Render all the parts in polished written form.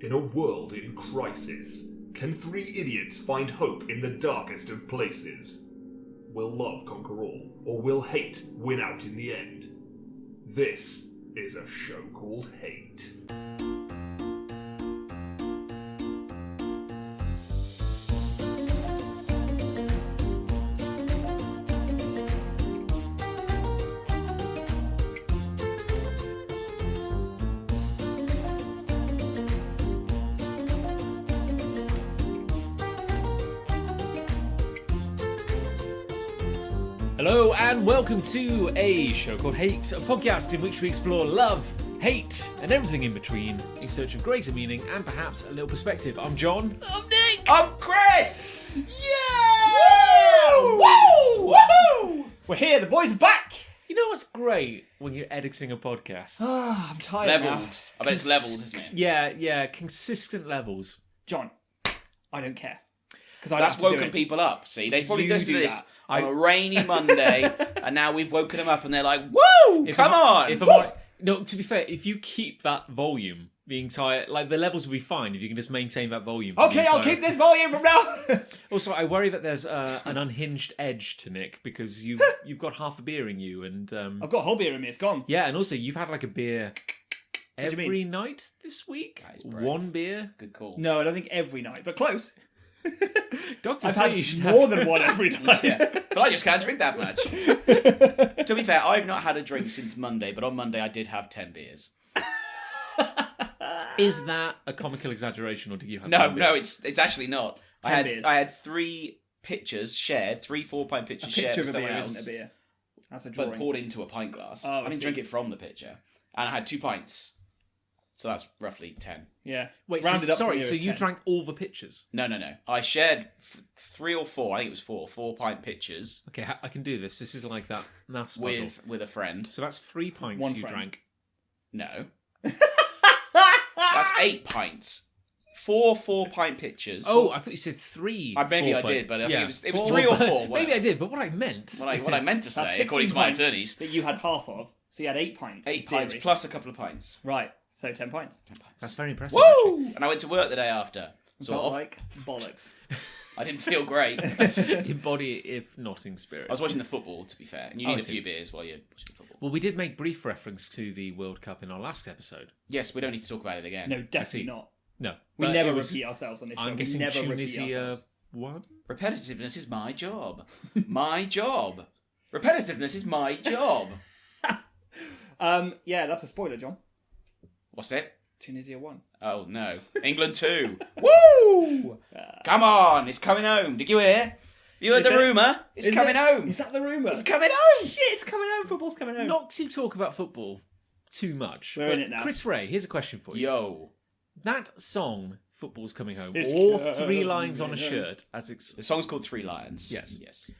In a world in crisis, can three idiots find hope in the darkest of places? Will love conquer all, or will hate win out in the end? This is a show called Hate. Hello and welcome to a show called Hate, a podcast in which we explore love, hate, and everything in between in search of greater meaning and perhaps a little perspective. I'm John. I'm Nick. I'm Chris. Yeah! Woo! Woohoo! We're here. The boys are back. You know what's great when you're editing a podcast? I'm tired Levels. I bet it's levels, isn't it? Yeah, consistent levels. John, I don't care. Because That's woken people up. See, they probably You listened to do this that. on a rainy Monday, and now we've woken them up, and they're like, "Woo! Come on!" No, to be fair, if you keep that volume, the entire the levels will be fine if you can just maintain that volume. Okay, I'll keep this volume from now. Also, I worry that there's an unhinged edge to Nick because you've got half a beer in you, and I've got a whole beer in me. It's gone. yeah, and also you've had like a beer do you every night this week. That is brave. One beer. Good call. No, I don't think every night, but close. Doctor I've say had you should more have than one every night. Yeah, but I just can't drink that much. To be fair, I've not had a drink since Monday, but on Monday I did have 10 beers. Is that a comical exaggeration, or do you have? No, 10 no, beers? it's actually not. 10 beers. I had 3 pitchers shared, 3 4-pint A pitchers shared picture with of a someone beer else, isn't a beer. That's a drawing. but poured into a pint glass. Oh, I I didn't see. drink it from the pitcher, and I had 2 pints, so that's roughly 10. Yeah. Wait, rounded so, up. sorry, from so here is you 10. drank all the pitchers? No. I shared 3 or 4. I think it was 4-pint pitchers Okay, I can do this. This is like that maths puzzle. with a friend. So that's 3 pints One you friend. drank. No, that's 8 pints. 4-pint pitchers. Oh, I thought you said 3. Maybe I 4 did, but I think it was 3 Four- or 4. Maybe I did, but what I meant. What I meant to That's say, according to my 16 pints attorneys, that you had half of. So you had 8 pints. 8 in pints theory. plus a couple of pints. Right. So 10 pints. That's very impressive. Actually. And I went to work the day after. Sort Felt of. like bollocks. I didn't feel great. Embody if not in spirit. I was watching the football, to be fair, and you Oh, need I a see. few beers while you're watching the football. Well, we did make brief reference to the World Cup in our last episode. Yes, we don't need to talk about it again. No, see. definitely not. No, We but never it was- repeat ourselves on this show. I'm We guessing never repeat Tunisia ourselves. won. Repetitiveness is my job. My job. Repetitiveness is my job. Yeah, that's a spoiler, John. What's it? Tunisia won. Oh, no. England 2. Woo! Come on, it's coming home. Did you hear? You heard Is the it? rumour? It's Is coming it? home. Is that the rumour? It's coming home. Shit, it's coming home. Football's coming home. Not to talk about football too much. We're but in it now. Chris Ray, here's a question for you. Yo. That song, Football's Coming Home, It's or coming 3 lines on a home. shirt, as it's... The song's called 3 Lions. Yes. Yes.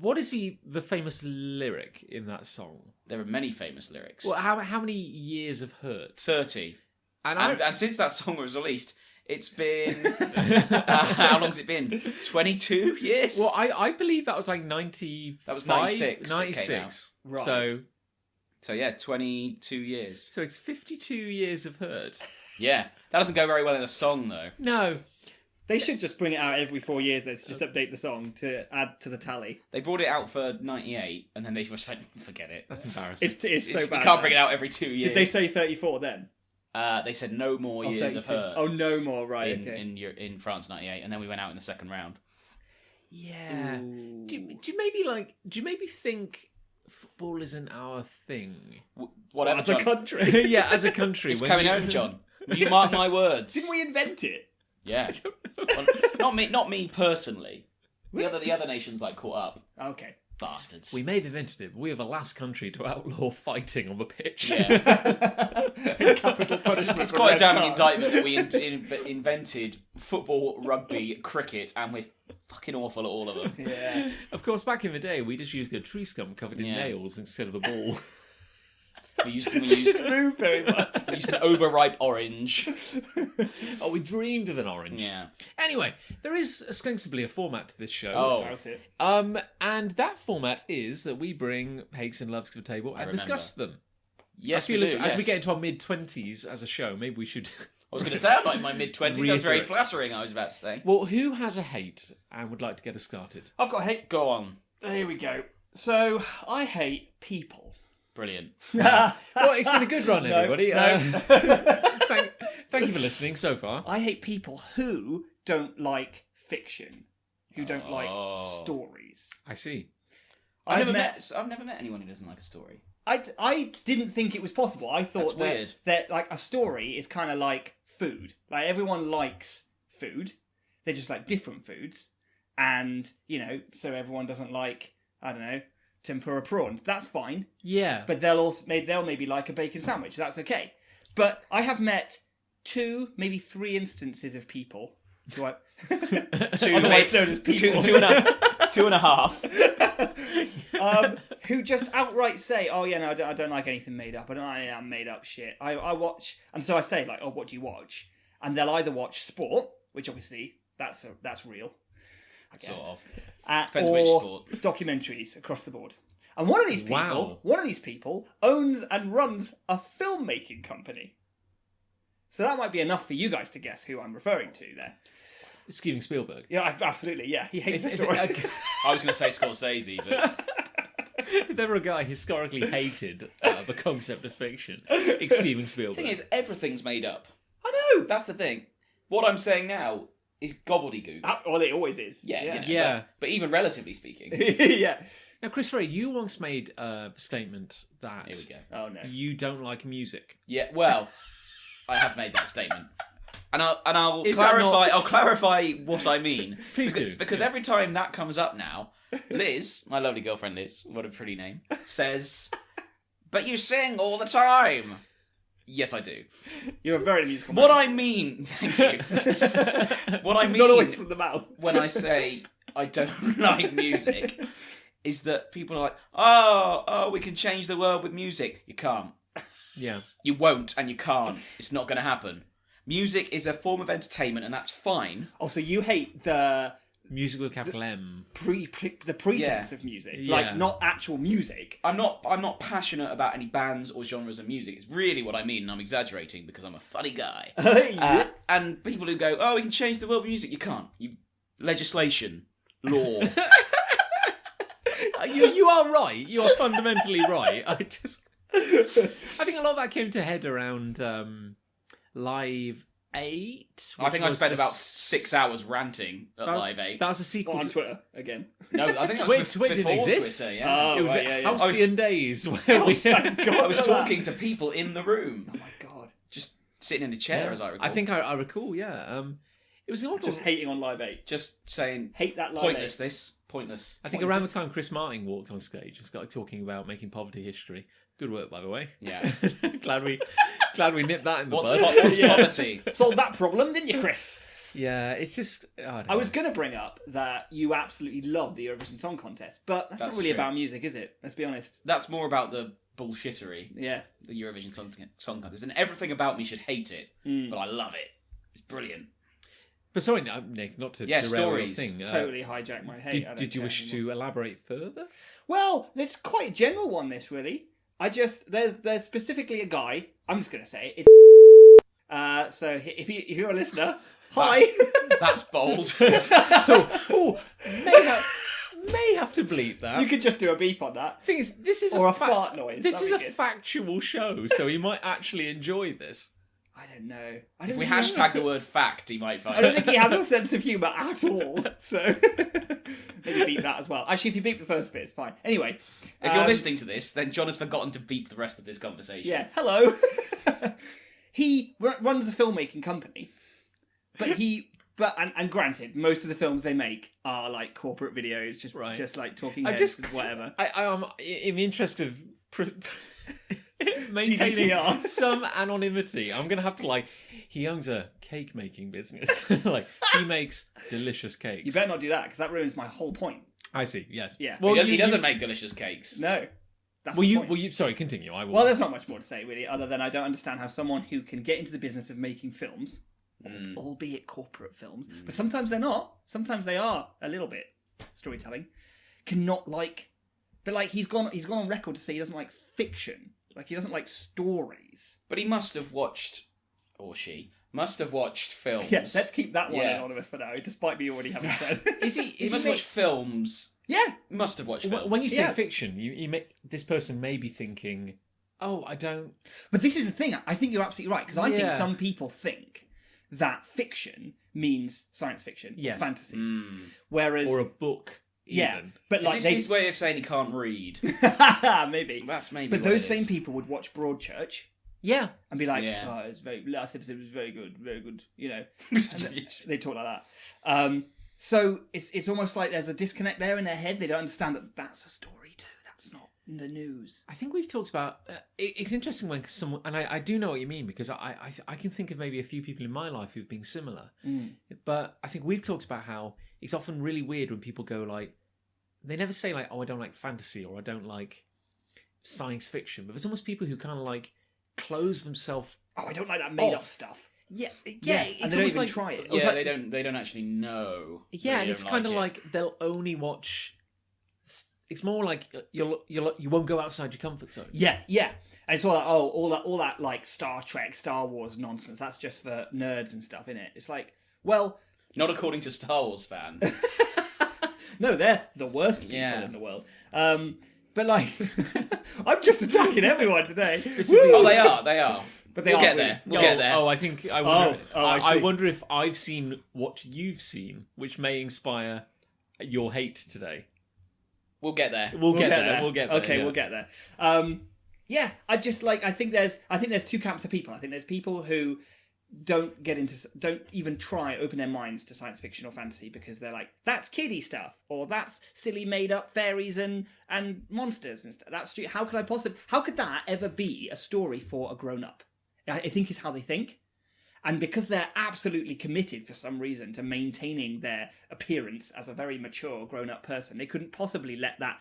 What is the famous lyric in that song? There are many famous lyrics. Well, how many years of hurt? 30. And And since that song was released, it's been... how long's it been? 22 years? Well, I believe that was like 90. That was 96 it came 96. Right. So yeah, 22 years. So it's 52 years of hurt. Yeah. That doesn't go very well in a song, though. No. They should just bring it out every 4 years. Let's just update the song to add to the tally. They brought it out for 98, and then they just went, forget it. That's embarrassing. It's so We bad. can't bring it out every 2 years. Did they say 34 then? They said no more Or years of 32? hurt Oh, no more. Right. in, Okay. in France 98, and then we went out in the second round. Yeah. Ooh. Do you maybe think football isn't our thing? Whatever, As a John. country. Yeah, as a country. It's when coming we- home, John. You mark my words. Didn't we invent it? Yeah. Well, not me personally. The other nations caught up. Okay. Bastards. We may have invented it, but we are the last country to outlaw fighting on the pitch. Yeah. Capital punishment. It's for quite a red damning card. indictment that we invented football, rugby, cricket, and we're fucking awful at all of them. Yeah. Of course, back in the day, we just used a tree stump covered in Yeah. nails instead of a ball. We used Didn't move very much. an overripe orange. Oh, we dreamed of an orange. Yeah. Anyway, there is ostensibly a format to this show. Oh. Doubt it. And that format is that we bring hates and loves to the table and remember. discuss them. Yes, I feel we as do. we yes. get into our mid-20s as a show, maybe we should I was going to say I'm not in my mid-20s. That's very Reiterate. flattering, I was about to say. Well, who has a hate and would like to get us started? I've got hate. Go on. Here we go. So, I hate people. Brilliant. Well, it's been a good run, everybody. no. Thank you for listening so far. I hate people who don't like fiction, who don't like Oh. stories. I see. I've never met anyone who doesn't like a story. I didn't think it was possible. I thought That's weird. that like a story is kind of like food. Like everyone likes food. They just like different foods, and so everyone doesn't like, I don't know, tempura prawns. That's fine. Yeah. But they'll maybe like a bacon sandwich. That's okay. But I have met 2, maybe 3 instances of people who I otherwise known as people. Two and a half. Who just outright say, "Oh yeah, no, I don't like anything made up. I don't like any made up shit. I watch," and so I say like, "Oh, what do you watch?" And they'll either watch sport, which obviously that's real, I guess, Sort of. Depends or which sport. documentaries across the board. And one of these people owns and runs a filmmaking company. So that might be enough for you guys to guess who I'm referring to there. Steven Spielberg. Yeah, absolutely. Yeah, he hates the story. I was going to say Scorsese, but If ever a guy historically hated the concept of fiction, it's Steven the Spielberg. thing is, everything's made up. I know. That's the thing. What I'm saying now is gobbledygook. Well, it always is. Yeah. Yeah. But even relatively speaking. Yeah. Now, Chris Ray, you once made a statement that Here we go. Oh no. you don't like music. Yeah, well, I have made that statement. And I'll Is that clarify. not- I'll clarify what I mean. Please do. Because every time that comes up now, Liz, my lovely girlfriend Liz, what a pretty name, says, "But you sing all the time." Yes, I do. You're a very musical What man. I mean, thank you. What I mean Not always from the mouth. when I say I don't like music is that people are like, "Oh, we can change the world with music." You can't. Yeah. You won't, and you can't. It's not going to happen. Music is a form of entertainment, and that's fine. Oh, so you hate the Music with a capital M. pretense of music, Yeah. like not actual music. I'm not passionate about any bands or genres of music. It's really what I mean, and I'm exaggerating because I'm a funny guy. And people who go, "Oh, we can change the world with music," you can't. Legislation, law. You are right. You are fundamentally right. I think a lot of that came to head around Live 8. I think I which spent was about 6 hours ranting at Live 8. That was a sequel on to Twitter again. No, I think that Twitter- was Twitter didn't before exist. Twitter, yeah. Oh, It was right, yeah. halcyon days where we. Thank God I was for that. talking to people in the room, Oh my God. just sitting in a chair, as I recall. I think I recall. Yeah. It was an odd Just one. hating on Live 8. just saying, Hate that Live pointless 8. this, pointless. I think around the time Chris Martin walked on stage and started talking about making poverty history. Good work, by the way. Yeah. glad we nipped that in the What's, bud. what's Yeah. poverty? Solved that problem, didn't you, Chris? Yeah, it's just. don't I was know. going to bring up that you absolutely love the Eurovision Song Contest, but that's not That's really true. about music, is it? Let's be honest. That's more about the bullshittery, Yeah. the Eurovision Song Contest, and everything about me should hate it, but I love it. It's brilliant. But sorry, no, Nick, not to Yeah, derail your stories. thing. Totally hijacked my hate. I don't Did you care wish anymore. to elaborate further? Well, it's quite a general one, this, really. There's specifically a guy, I'm just going to say it, it's... so if you're a listener, hi! That's bold. Oh, may have to bleep that. You could just do a beep on that. thing is, this is Or a fa- fart noise. This is That'd a be good. factual show, so you might actually enjoy this. I don't know. I If don't we think hashtag the word fact, you might find I don't think he has a sense of humour at all. So maybe beep that as well. Actually, if you beep the first bit, it's fine. Anyway, If you're listening to this, then John has forgotten to beep the rest of this conversation. yeah, hello. He runs a filmmaking company, and granted, most of the films they make are like corporate videos, just like talking I heads just- and whatever. I am in the interest of maintaining GDPR. some anonymity. I'm gonna have to he owns a cake making business. He makes delicious cakes. You better not do that because that ruins my whole point. I see. Yes. Yeah. Well, He doesn't make delicious cakes. No. That's Will the you? point. Will you? Sorry. Continue. I will. Well, there's not much more to say, really, other than I don't understand how someone who can get into the business of making films, albeit corporate films, but sometimes they're not, sometimes they are a little bit storytelling, cannot like... But, he's gone on record to say he doesn't like fiction. He doesn't like stories. But he must have watched, or she, Must have watched films. Yeah, let's keep that one Yeah. anonymous for now, despite me already having said. He must watch films. Yeah. Must have watched films. When you say Yes. fiction, this person may be thinking, "Oh, I don't." But this is the thing. I think you're absolutely right, because I think Yeah. some people think that fiction means science fiction Yes. or fantasy, whereas Or a book, even. yeah, but Is like this they his way of saying he can't read? maybe. That's maybe. But what those it same is. people would watch Broadchurch Yeah. and be like, Yeah. "Oh, it's very last episode was very good," you know. And they talk like that. So it's almost like there's a disconnect there in their head. They don't understand that that's a story too. That's not in the news. I think we've talked about. It's interesting when someone, and I do know what you mean, because I can think of maybe a few people in my life who've been similar. But I think we've talked about how it's often really weird when people go like, they never say like, "Oh, I don't like fantasy," or "I don't like science fiction," but there's almost people who kind of like close themselves. Oh, I don't like that made up Off. stuff. Yeah, and it's they don't almost even like, try it. it's Yeah, like- they don't actually know. Yeah, They and it's don't kind of it. like they'll only watch. It's more like you won't go outside your comfort zone. Yeah, yeah. And it's all like, oh, all that like Star Trek, Star Wars nonsense. That's just for nerds and stuff, isn't it? It's like, well, Not according to Star Wars fans. no, they're the worst people Yeah. in the world. But like, I'm just attacking everyone today. Oh, they are. But they We'll are get really- there. We'll get there. Oh, I think I wonder. I I see. wonder if I've seen what you've seen, which may inspire your hate today. We'll get there. We'll get there. We'll get there. Okay, yeah. we'll get there. Yeah, I just like. I think there's two camps of people. I think there's people who don't even try open their minds to science fiction or fantasy because they're like, that's kiddie stuff, or that's silly made up fairies and monsters and stuff. That's how could that ever be a story for a grown up? I think is how they think. And because they're absolutely committed for some reason to maintaining their appearance as a very mature grown-up person, they couldn't possibly let that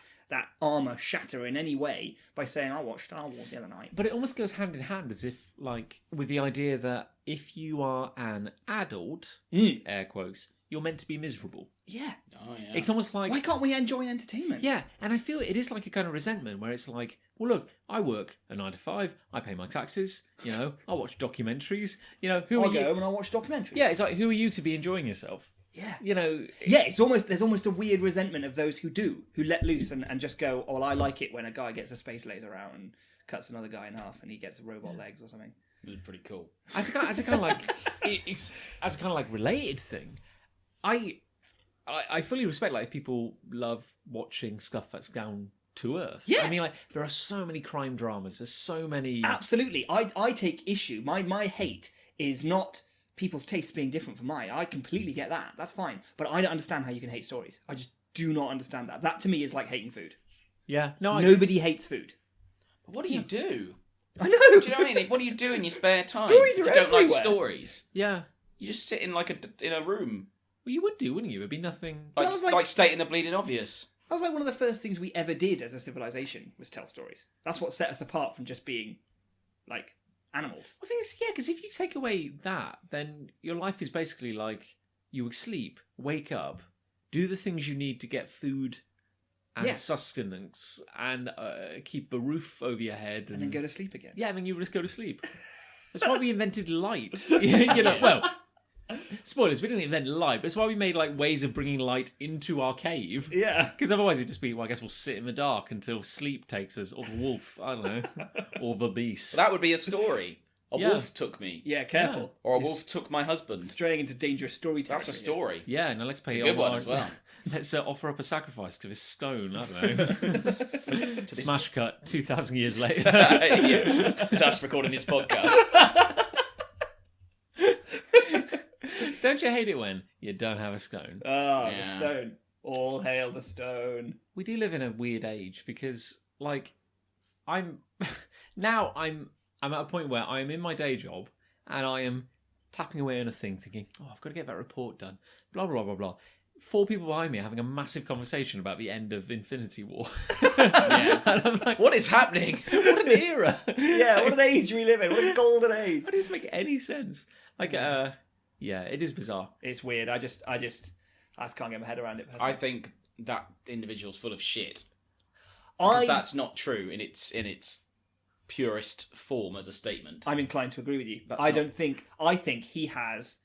armour shatter in any way by saying, I watched Star Wars the other night. But it almost goes hand in hand, as if, like, with the idea that if you are an adult, air quotes, you're meant to be miserable. Yeah. Oh, yeah. It's almost like... Why can't we enjoy entertainment? Yeah, and I feel it is like a kind of resentment where it's like, well, look, I work a 9 to 5, I pay my taxes, I watch documentaries, who I'll are go you? home and I'll watch documentaries. Yeah, it's like, who are you to be enjoying yourself? Yeah. Yeah, There's almost a weird resentment of those who let loose and just go, oh, well, I like it when a guy gets a space laser out and cuts another guy in half and he gets robot legs or something. It's pretty cool. as a kind of like, it's as a kind of like related thing, I fully respect like if people love watching stuff that's down to earth. Yeah. I mean, like there are so many crime dramas. There's so many. Absolutely. I take issue. My hate is not people's tastes being different from mine. I completely get that. That's fine. But I don't understand how you can hate stories. I just do not understand that. That to me is like hating food. Yeah. No. Nobody hates food. But what do you do? I know. Do you know what I mean? What do you do in your spare time? Stories if are you don't like everywhere. stories. Yeah. You just sit in in a room, Well, you would do, wouldn't you? It'd be nothing. like That was like- stating the bleeding obvious. That was like one of the first things we ever did as a civilization was tell stories. That's what set us apart from just being like animals. The thing is, yeah, because if you take away that, then your life is basically like you sleep, wake up, do the things you need to get food and Yeah. sustenance, and keep the roof over your head, And then go to sleep again. Yeah, and then you just go to sleep. That's why we invented light. Well, spoilers, we didn't invent light, but it's why we made like ways of bringing light into our cave. Yeah. Because otherwise it'd just be, well, I guess we'll sit in the dark until sleep takes us, or the wolf, I don't know, or the beast. That would be a story. A Yeah. wolf took me, Yeah, careful. or a wolf took my husband. Straying into dangerous storytelling. That's a story. Yeah, now let's pay It's a good all one our- as well. Let's offer up a sacrifice to this stone. I don't know. Smash cut 2,000 years later. Yeah. It's us recording this podcast. Don't you hate it when you don't have a stone? Ah, Yeah. the stone. All hail the stone. We do live in a weird age because, like, I'm at a point where I am in my day job and I am tapping away on a thing, thinking, "Oh, I've got to get that report done." Blah blah blah blah. 4 people behind me are having a massive conversation about the end of Infinity War. Yeah. And I'm like, What is happening? what an era! Yeah, what an age we live in. What a golden age. That doesn't make any sense. Like, yeah, it is bizarre. It's weird. I just can't get my head around it. I Personally. think that individual's full of shit. Because I that's not true in its purist form as a statement. I'm inclined to agree with you. That's I not- don't think. I think he has,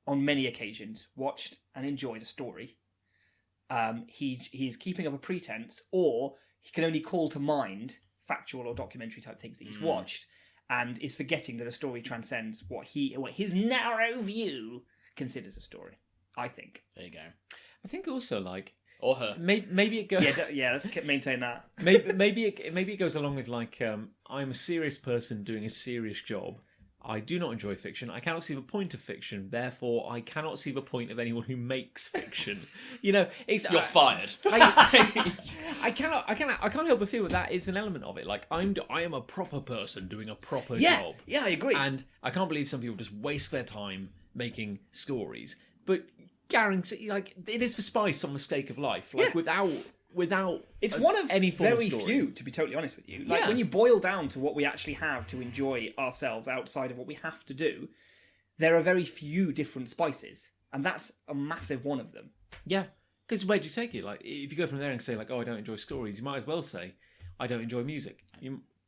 on many occasions, watched and enjoyed a story. He is keeping up a pretense, or he can only call to mind factual or documentary type things that he's watched, and is forgetting that a story transcends what his narrow view considers a story. I think. There you go. I think also like Or her. maybe it goes. Yeah, let's maintain that. maybe it goes along with like I'm a serious person doing a serious job. I do not enjoy fiction. I cannot see the point of fiction. Therefore, I cannot see the point of anyone who makes fiction. You're fired. I can't help but feel that is an element of it. Like I am a proper person doing a proper job. Yeah, I agree. And I can't believe some people just waste their time making stories. But guarantee, like, it is for spice on the stake of life. Like without it's one of any form very of story. few, to be totally honest with you. Like Yeah. when you boil down to what we actually have to enjoy ourselves outside of what we have to do, there are very few different spices, and that's a massive one of them. Yeah, because where do you take it? Like, if you go from there and say like, "Oh, I don't enjoy stories," you might as well say, "I don't enjoy music."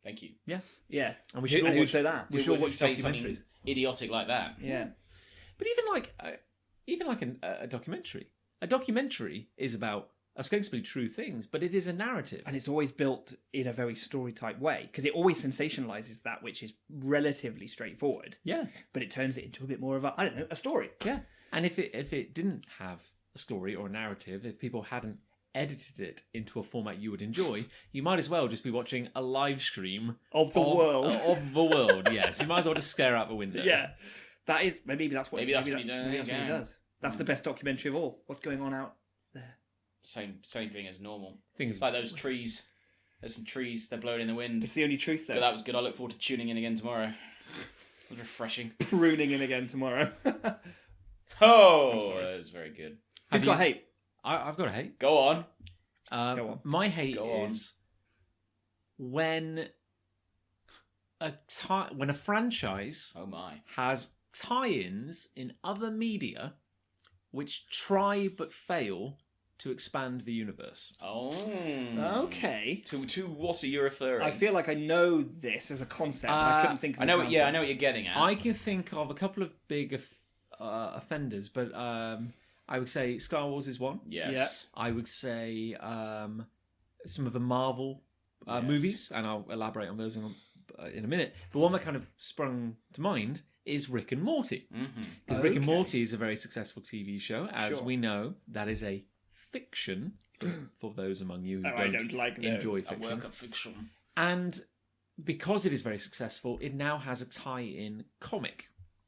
Thank you. Yeah, and we should all who'd watch say that. We should all watch say documentaries. something idiotic like that. Yeah, But even like a documentary. A documentary is about ostensibly true things, but it is a narrative. and it's always built in a very story type way because it always sensationalizes that which is relatively straightforward, Yeah, but it turns it into a bit more of a story. yeah. And if it didn't have a story or a narrative, if people hadn't edited it into a format you would enjoy, you might as well just be watching a live stream Of the world. Of the world, yes. You might as well just stare out the window. Yeah, that is maybe that's what Maybe that's what he he does. That's the best documentary of all. What's going on out there? Same thing as normal. Thing is, It's like those trees. There's some trees, they're blowing in the wind. It's the only truth But though. that was good. I look forward to tuning in again tomorrow. It was refreshing. Pruning in again tomorrow. Oh, I'm sorry. that was very good. Who's got hate? I've got a hate. Go on. Go on. My hate Go on. is when a franchise Oh my. has tie-ins in other media which try but fail to expand the universe. Oh. Okay. To what are you referring? I feel like I know this as a concept, but I couldn't think of I an know. example. I know what you're getting at. I can think of a couple of big offenders, but I would say Star Wars is one. Yes. I would say some of the Marvel Yes. movies, and I'll elaborate on those in a minute. But one that kind of sprung to mind is Rick and Morty. Mm-hmm. Because Rick and Okay. Morty is a very successful TV show. As Sure. we know, that is a fiction for those among you who I don't like those. enjoy A work fictions. of fiction. And because it is very successful, it now has a tie-in comic.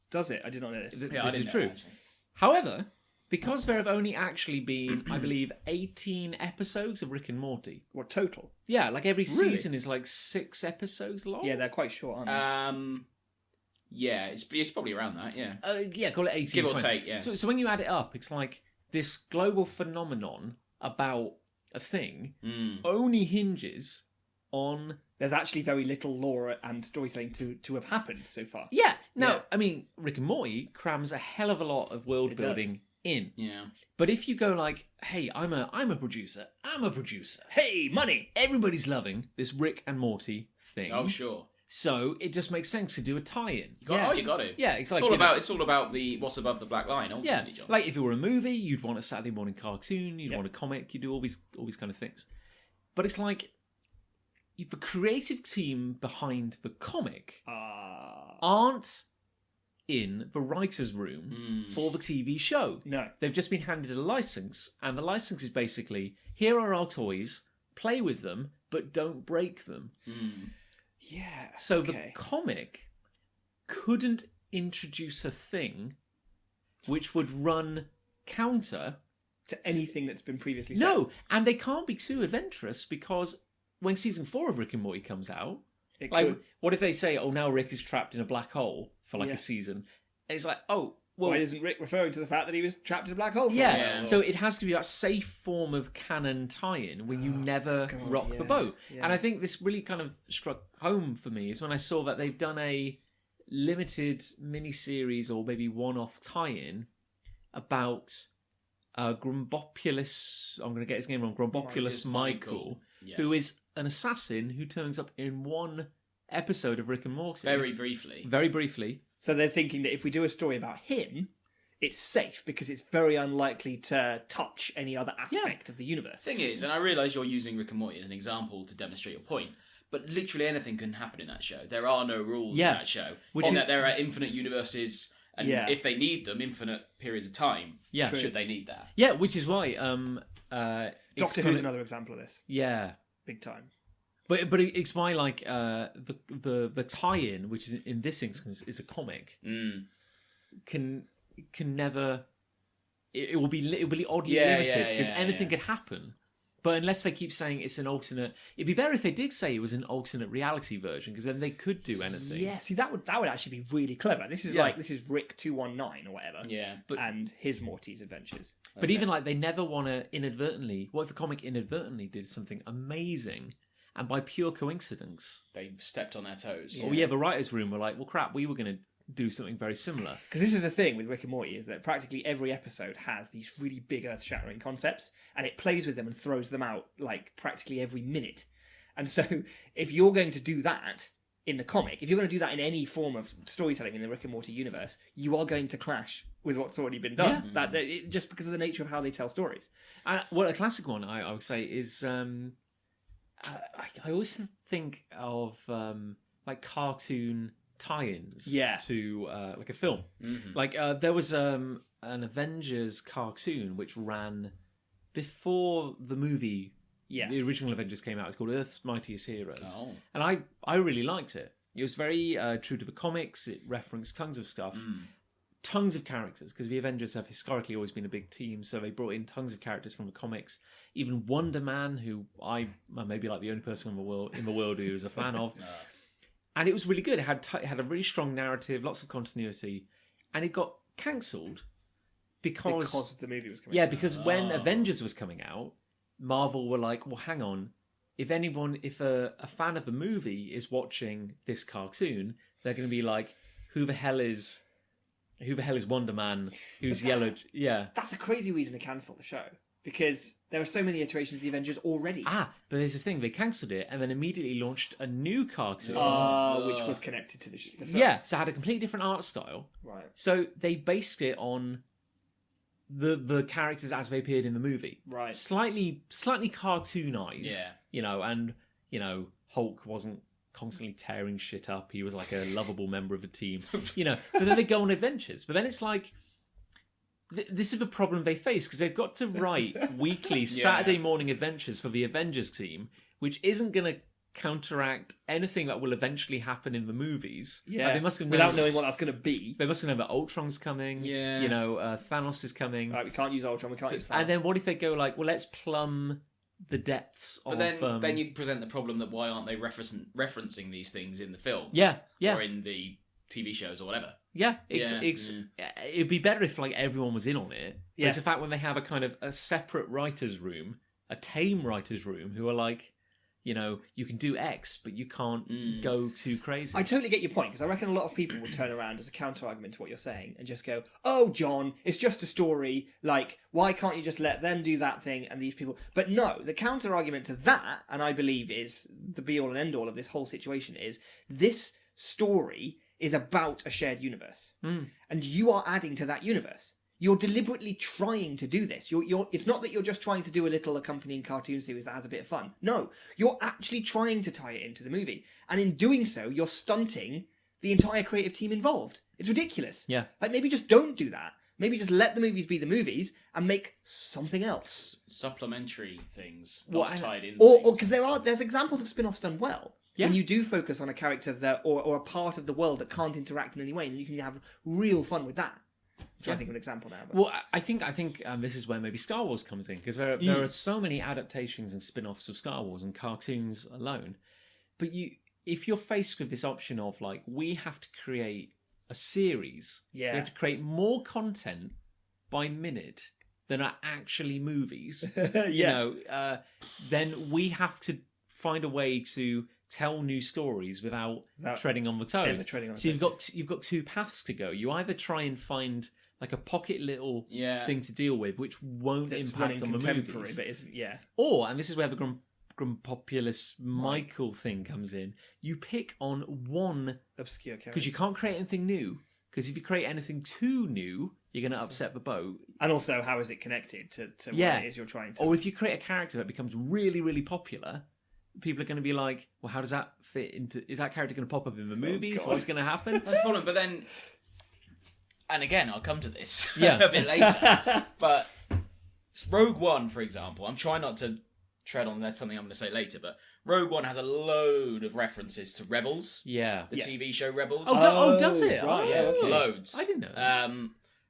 Does it? I did not know this. Yeah, I This is didn't know true. that, actually. However, because there have only actually been, I believe, 18 episodes of Rick and Morty. What total? Yeah, like every Really? season is like 6 episodes long. Yeah, they're quite short, aren't they? Yeah, it's probably around that. Yeah. Yeah, call it 18. Give or 20. take, yeah. So when you add it up, it's like this global phenomenon about a thing Mm. only hinges on... There's actually very little lore and storytelling to have happened so far. Yeah, no, Yeah. I mean, Rick and Morty crams a hell of a lot of world It does. building in. Yeah. But if you go like, hey, I'm a producer, Hey, money! everybody's loving this Rick and Morty thing. Oh, sure. So it just makes sense to do a tie-in. Oh, you got it. Yeah, it's like, It's all you know- about. It's all about the what's above the black line. Yeah, Ultimately, John. like if it were a movie, you'd want a Saturday morning cartoon, you'd Yep. want a comic, you do all these kind of things. But it's like the creative team behind the comic aren't in the writers' room for the TV show. No. They've just been handed a license, and the license is basically, here are our toys, play with them, but don't break them. Yeah. So okay. the comic couldn't introduce a thing which would run counter. To anything that's been previously said. No, and they can't be too adventurous because when season 4 of Rick and Morty comes out, It like, could. what if they say, "Oh, now Rick is trapped in a black hole for like Yeah. a season"? And it's like, oh, well, Why isn't Rick referring to the fact that he was trapped in a black hole? For a yeah. while? So it has to be that safe form of canon tie-in when you never God, rock yeah, the boat. yeah. And I think this really kind of struck home for me is when I saw that they've done a limited mini-series or maybe one-off tie-in about Grumbopulus. I'm going to get his name wrong. Grumbopulus Michael. Michael, Yes. who is an assassin who turns up in one episode of Rick and Morty. Very briefly. Very briefly. So they're thinking that if we do a story about him, it's safe because it's very unlikely to touch any other aspect of the universe. Thing is, and I realise you're using Rick and Morty as an example to demonstrate your point, but literally anything can happen in that show. There are no rules in that show. That there are infinite universes, and if they need them, infinite periods of time. Yeah, should they need that? Yeah, which is why Doctor Who's another example of this. Yeah, big time. But it's why like the tie-in, which is in this instance is a comic, can never. It will be oddly limited because anything could happen. But unless they keep saying it's an alternate, it'd be better if they did say it was an alternate reality version because then they could do anything. Yeah, see that would actually be really clever. This is this is Rick 219 or whatever. Yeah, and his Morty's adventures. But even like they never want to inadvertently. What if the comic inadvertently did something amazing? And by pure coincidence, they stepped on their toes. The writers' room were like, "Well, crap, we were going to do something very similar." Because this is the thing with Rick and Morty is that practically every episode has these really big, earth-shattering concepts, and it plays with them and throws them out like practically every minute. And so, if you're going to do that in the comic, if you're going to do that in any form of storytelling in the Rick and Morty universe, you are going to clash with what's already been done. Yeah. Just because of the nature of how they tell stories. And a classic one I would say is. I always think of like cartoon tie-ins to like a film. Mm-hmm. Like there was an Avengers cartoon which ran before the movie. Yes. The original Avengers came out. It's called Earth's Mightiest Heroes. Oh. And I really liked it. It was very true to the comics. It referenced tons of stuff. Tons of characters, because the Avengers have historically always been a big team, so they brought in tons of characters from the comics. Even Wonder Man, who I may be like the only person in the world who is a fan of. And it was really good. It had a really strong narrative, lots of continuity, and it got cancelled because the movie was coming out. Yeah, because when Avengers was coming out, Marvel were like, well, hang on, if a fan of the movie is watching this cartoon, they're going to be like, who the hell is Wonder Man? Who's yellow? Yeah. That's a crazy reason to cancel the show. Because there are so many iterations of the Avengers already. But there's the thing. They cancelled it and then immediately launched a new cartoon. Which was connected to the film. Yeah, so it had a completely different art style. Right. So they based it on the characters as they appeared in the movie. Right. Slightly cartoonized. Yeah. And Hulk wasn't constantly tearing shit up. He was like a lovable member of the team, but then they go on adventures. But then it's like, this is the problem they face because they've got to write weekly Saturday morning adventures for the Avengers team, which isn't going to counteract anything that will eventually happen in the movies. Yeah, they must without knowing what that's going to be. They must know that Ultron's coming. Yeah, Thanos is coming. Right, we can't use Ultron. We can't use Thanos. And then what if they go like, well, let's plumb the depths of... But then you present the problem that why aren't they referencing these things in the films? Yeah. Or in the TV shows or whatever. Yeah, it'd be better if like everyone was in on it. Yeah. But it's the fact when they have a kind of a separate writer's room, a tame writer's room, who are like, you can do X, but you can't go too crazy. I totally get your point, because I reckon a lot of people would turn around as a counter-argument to what you're saying and just go, oh, John, it's just a story. Like, why can't you just let them do that thing and these people... But no, the counter-argument to that, and I believe is the be-all and end-all of this whole situation, is this story is about a shared universe. And you are adding to that universe. You're deliberately trying to do this. It's not that you're just trying to do a little accompanying cartoon series that has a bit of fun. No, you're actually trying to tie it into the movie. And in doing so, you're stunting the entire creative team involved. It's ridiculous. Yeah. Like, maybe just don't do that. Maybe just let the movies be the movies and make something else. Supplementary things, not tied in. Or because there's examples of spin-offs done well. Yeah. When you do focus on a character that or a part of the world that can't interact in any way, and you can have real fun with that. I'm trying to think of an example now. But... Well, I think this is where maybe Star Wars comes in, because there are so many adaptations and spin-offs of Star Wars and cartoons alone. But if you're faced with this option of like, we have to create a series, we have to create more content by minute than are actually movies, then we have to find a way to tell new stories without treading on the toes. So you've got two paths to go. You either try and find like a pocket little thing to deal with, which won't impact on the movies, but isn't. Yeah. Or, and this is where the populist Michael thing comes in, you pick on one Obscure character. because you can't create anything new. Because if you create anything too new, you're going to upset the boat. And also, how is it connected to what it is you're trying to... Or if you create a character that becomes really, really popular, people are going to be like, well, how does that fit into... Is that character going to pop up in the movies? What's going to happen? That's the problem. But then... And again, I'll come to this Yeah. a bit later. But Rogue One, for example, I'm trying not to tread on that's something I'm going to say later, but Rogue One has a load of references to Rebels. Yeah. The TV show Rebels. Does it? Right, yeah, okay. Loads. I didn't know that.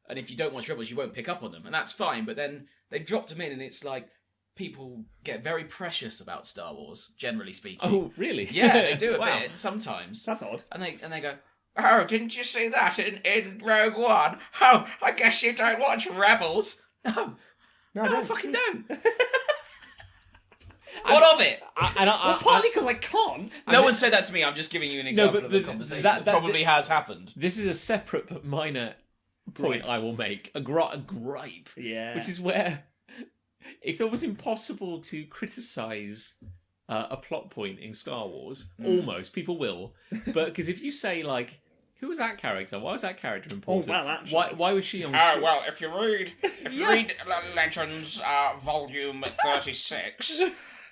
And if you don't watch Rebels, you won't pick up on them, and that's fine. But then they've dropped them in, and it's like people get very precious about Star Wars, generally speaking. Oh, really? Yeah, they do a Wow. bit sometimes. That's odd. And they go, oh, didn't you see that in Rogue One? Oh, I guess you don't watch Rebels. No, I don't. fucking don't. What of it? Well, partly because I can't. No one said that to me. I'm just giving you an example of a but conversation that- that probably has happened. This is a separate but minor point I will make. A gripe. Yeah. Which is where it's almost impossible to criticise a plot point in Star Wars. Almost. People will. But because if you say, like, who was that character? Why was that character important? well, actually. Why was she on Well, if you read Legends Volume 36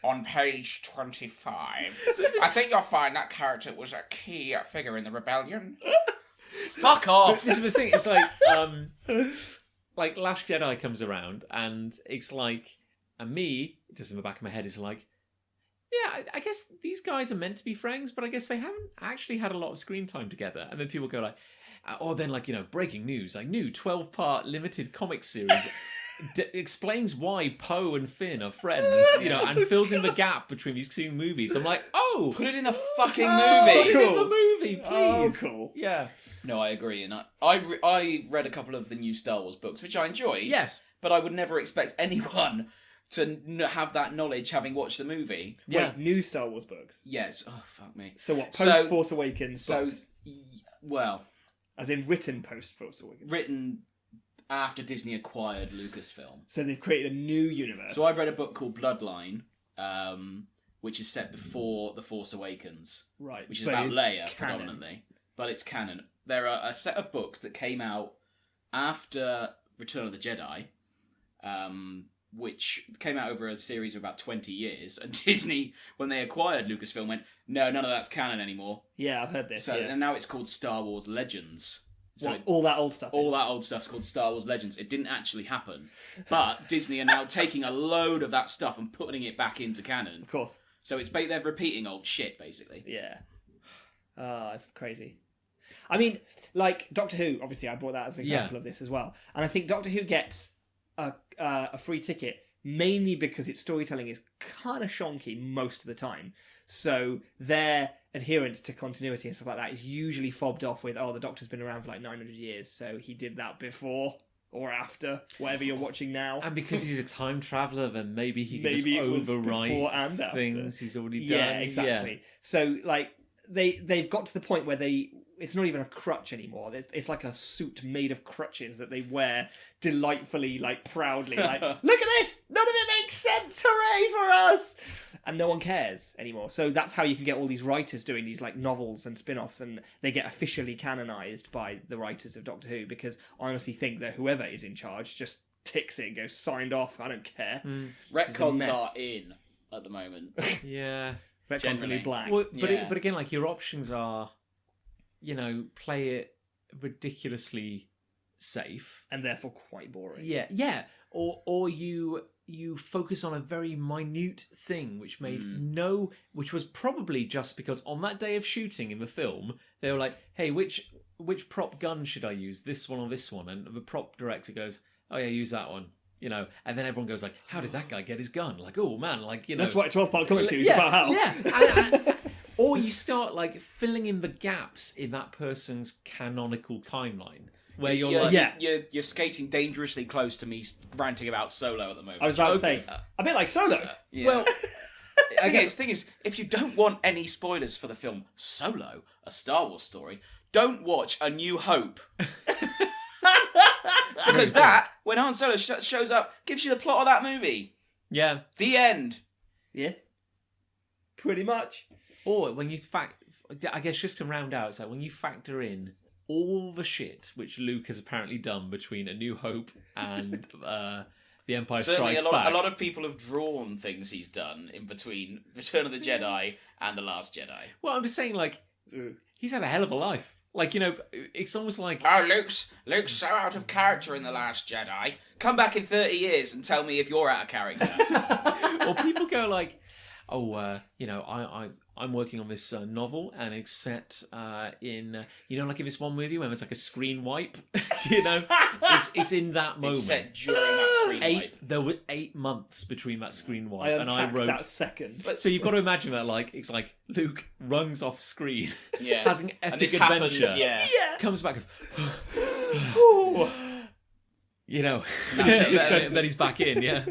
on page 25, I think you'll find that character was a key figure in the rebellion. Fuck off! This is the thing. It's like Last Jedi comes around, and it's like, and me, just in the back of my head, is like, yeah, I guess these guys are meant to be friends, but I guess they haven't actually had a lot of screen time together. And then people go like, or then like, breaking news, like new 12-part limited comic series explains why Poe and Finn are friends, and fills in the gap between these two movies. I'm like, oh, Put it in the fucking movie. put it in the movie, please. Oh, cool. Yeah. No, I agree, and I read a couple of the new Star Wars books, which I enjoy. Yes. But I would never expect anyone to have that knowledge having watched the movie. Yeah. Wait, new Star Wars books. Yes. Oh, fuck me. So what? So- Post Force Awakens books, Well, as in written post Force Awakens. written after Disney acquired Lucasfilm. So they've created a new universe. So I've read a book called Bloodline, which is set before The Force Awakens, right, which is but about it's Leia canon. predominantly, but it's canon. There are a set of books that came out after Return of the Jedi, which came out over a series of about 20 years, and Disney, when they acquired Lucasfilm, went, no, none of that's canon anymore. Yeah, I've heard this. So, yeah. and now it's called Star Wars Legends. So What, all that old stuff. all is? that old stuff's called Star Wars Legends. It didn't actually happen. But Disney are now taking a load of that stuff and putting it back into canon. Of course. So they're repeating old shit, basically. Yeah. Oh, it's crazy. I mean, like Doctor Who. Obviously, I brought that as an example of this as well. And I think Doctor Who gets a free ticket mainly because its storytelling is kind of shonky most of the time. So their adherence to continuity and stuff like that is usually fobbed off with, oh, the Doctor's been around for like 900 years, so he did that before or after, whatever you're watching now. And because he's a time traveller, then maybe he can Maybe it was just overwrite before and after. things he's already done. Yeah, exactly. So, like, they've got to the point where it's not even a crutch anymore. It's like a suit made of crutches that they wear delightfully, like, proudly. Like, look at this! None of it makes sense! Hooray for us! And no one cares anymore. So that's how you can get all these writers doing these, like, novels and spin-offs, and they get officially canonised by the writers of Doctor Who, because I honestly think that whoever is in charge just ticks it and goes, signed off, I don't care. Retcons mess. are in at the moment. Yeah. Retcons Generally. are black. Well, Yeah. but again, like, your options are, play it ridiculously safe. And therefore quite boring. Yeah. Or you focus on a very minute thing which which was probably just because on that day of shooting in the film, they were like, hey, which prop gun should I use? This one or this one? And the prop director goes, oh yeah, use that one. And then everyone goes like, how did that guy get his gun? Like, oh man, like, That's what a 12-part comic series is about how. Yeah. Or you start like filling in the gaps in that person's canonical timeline. Where You're skating dangerously close to me ranting about Solo at the moment. I was about to say, a bit like Solo. Yeah. Well, I guess the thing is, if you don't want any spoilers for the film Solo, a Star Wars story, don't watch A New Hope. Because that, when Han Solo shows up, gives you the plot of that movie. yeah. The end. Yeah. Pretty much. Or when you I guess just to round out, it's like when you factor in all the shit which Luke has apparently done between A New Hope and The Empire Certainly, Strikes Back. a lot of people have drawn things he's done in between Return of the Jedi and The Last Jedi. Well, I'm just saying, like, he's had a hell of a life. Like, you know, it's almost like... Oh, Luke's so out of character in The Last Jedi. Come back in 30 years and tell me if you're out of character. Or people go like, oh, you know, I'm working on this novel and it's set in, you know, like in this one movie when there's like a screen wipe, you know, it's in that moment. It's set during that screen wipe. There were 8 months between that screen wipe, I and I wrote that second. So you've got to imagine that, like, it's like Luke runs off screen, Yeah. has an And epic this adventure, happened, comes back, goes, you know, That's it, and then he's back in, yeah.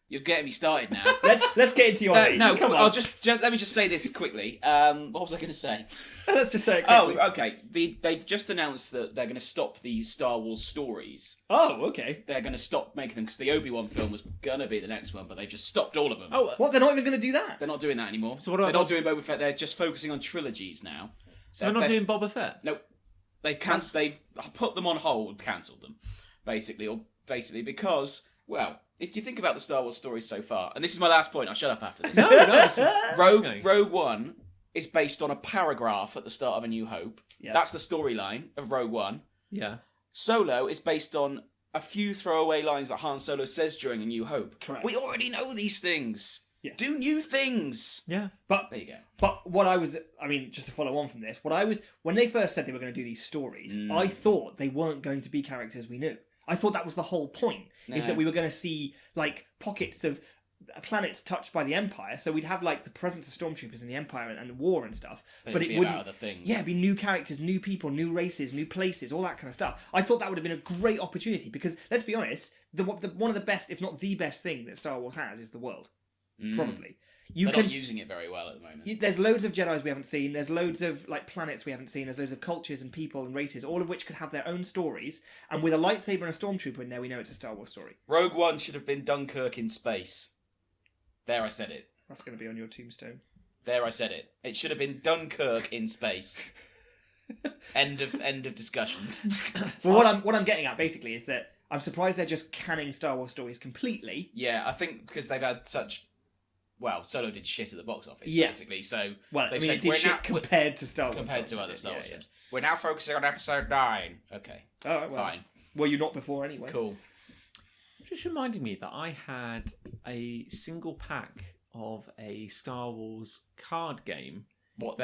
You're getting me started now. Let's get into your hate. No, Come on. I'll just let me just say this quickly. What was I going to say? Let's just say it quickly. Oh, okay. They've just announced that they're going to stop the Star Wars stories. Oh, okay. They're going to stop making them because the Obi-Wan film was going to be the next one, but they've just stopped all of them. Oh, What? They're not even going to do that? They're not doing that anymore. So what about they're not doing Boba Fett. They're just focusing on trilogies now. so we're not doing Boba Fett? Nope. They've put them on hold, cancelled them, basically because, well, if you think about the Star Wars stories so far, and this is my last point, I'll shut up after this. No, Rogue One is based on a paragraph at the start of A New Hope. Yeah. That's the storyline of Rogue One. Yeah. Solo is based on a few throwaway lines that Han Solo says during A New Hope. Correct. We already know these things. Yeah. Do new things. Yeah. But There you go. But what just to follow on from this, when they first said they were going to do these stories, I thought they weren't going to be characters we knew. I thought that was the whole point, is No. that we were going to see, like, pockets of planets touched by the Empire, so we'd have, like, the presence of stormtroopers in the Empire and war and stuff, but it'd it be wouldn't... about other things. Yeah, it'd be new characters, new people, new races, new places, all that kind of stuff. I thought that would have been a great opportunity, because, let's be honest, one of the best, if not the best thing that Star Wars has is the world. Probably. They're not using it very well at the moment. There's loads of Jedis we haven't seen. There's loads of like planets we haven't seen. There's loads of cultures and people and races, all of which could have their own stories. And with a lightsaber and a stormtrooper in there, we know it's a Star Wars story. Rogue One should have been Dunkirk in space. There, I said it. That's going to be on your tombstone. There, I said it. It should have been Dunkirk in space. End of discussion. Well, what I'm getting at basically is that I'm surprised they're just canning Star Wars stories completely. Yeah, I think because they've had such. Well, Solo did shit at the box office, Yeah. basically. So Well, they've I mean, said it did we're shit now compared to Star Wars. compared films, to other Star Wars yeah, films. We're now focusing on Episode 9. Okay, Yeah. All right, well, fine, Well, you're not before anyway. cool. Just reminding me that I had a single pack of a Star Wars card game. What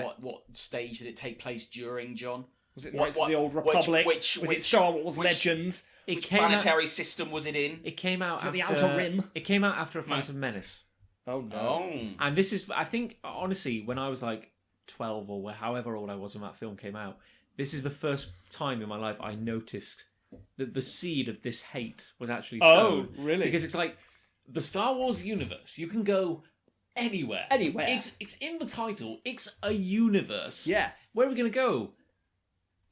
stage did it take place during, John? Was it What- Knights what- of the Old which- Republic? which- was which- it Star Wars which- Legends? It Which came out. planetary system was it in? It came out Was it after the Outer Rim? It came out after a Phantom Menace, Oh no! Oh, and this is, I think, honestly, when I was like 12 or however old I was when that film came out, this is the first time in my life I noticed that the seed of this hate was actually sown. Oh, really? Because it's like the Star Wars universe. You can go anywhere. Anywhere. It's in the title. It's a universe. Yeah. Where are we going to go?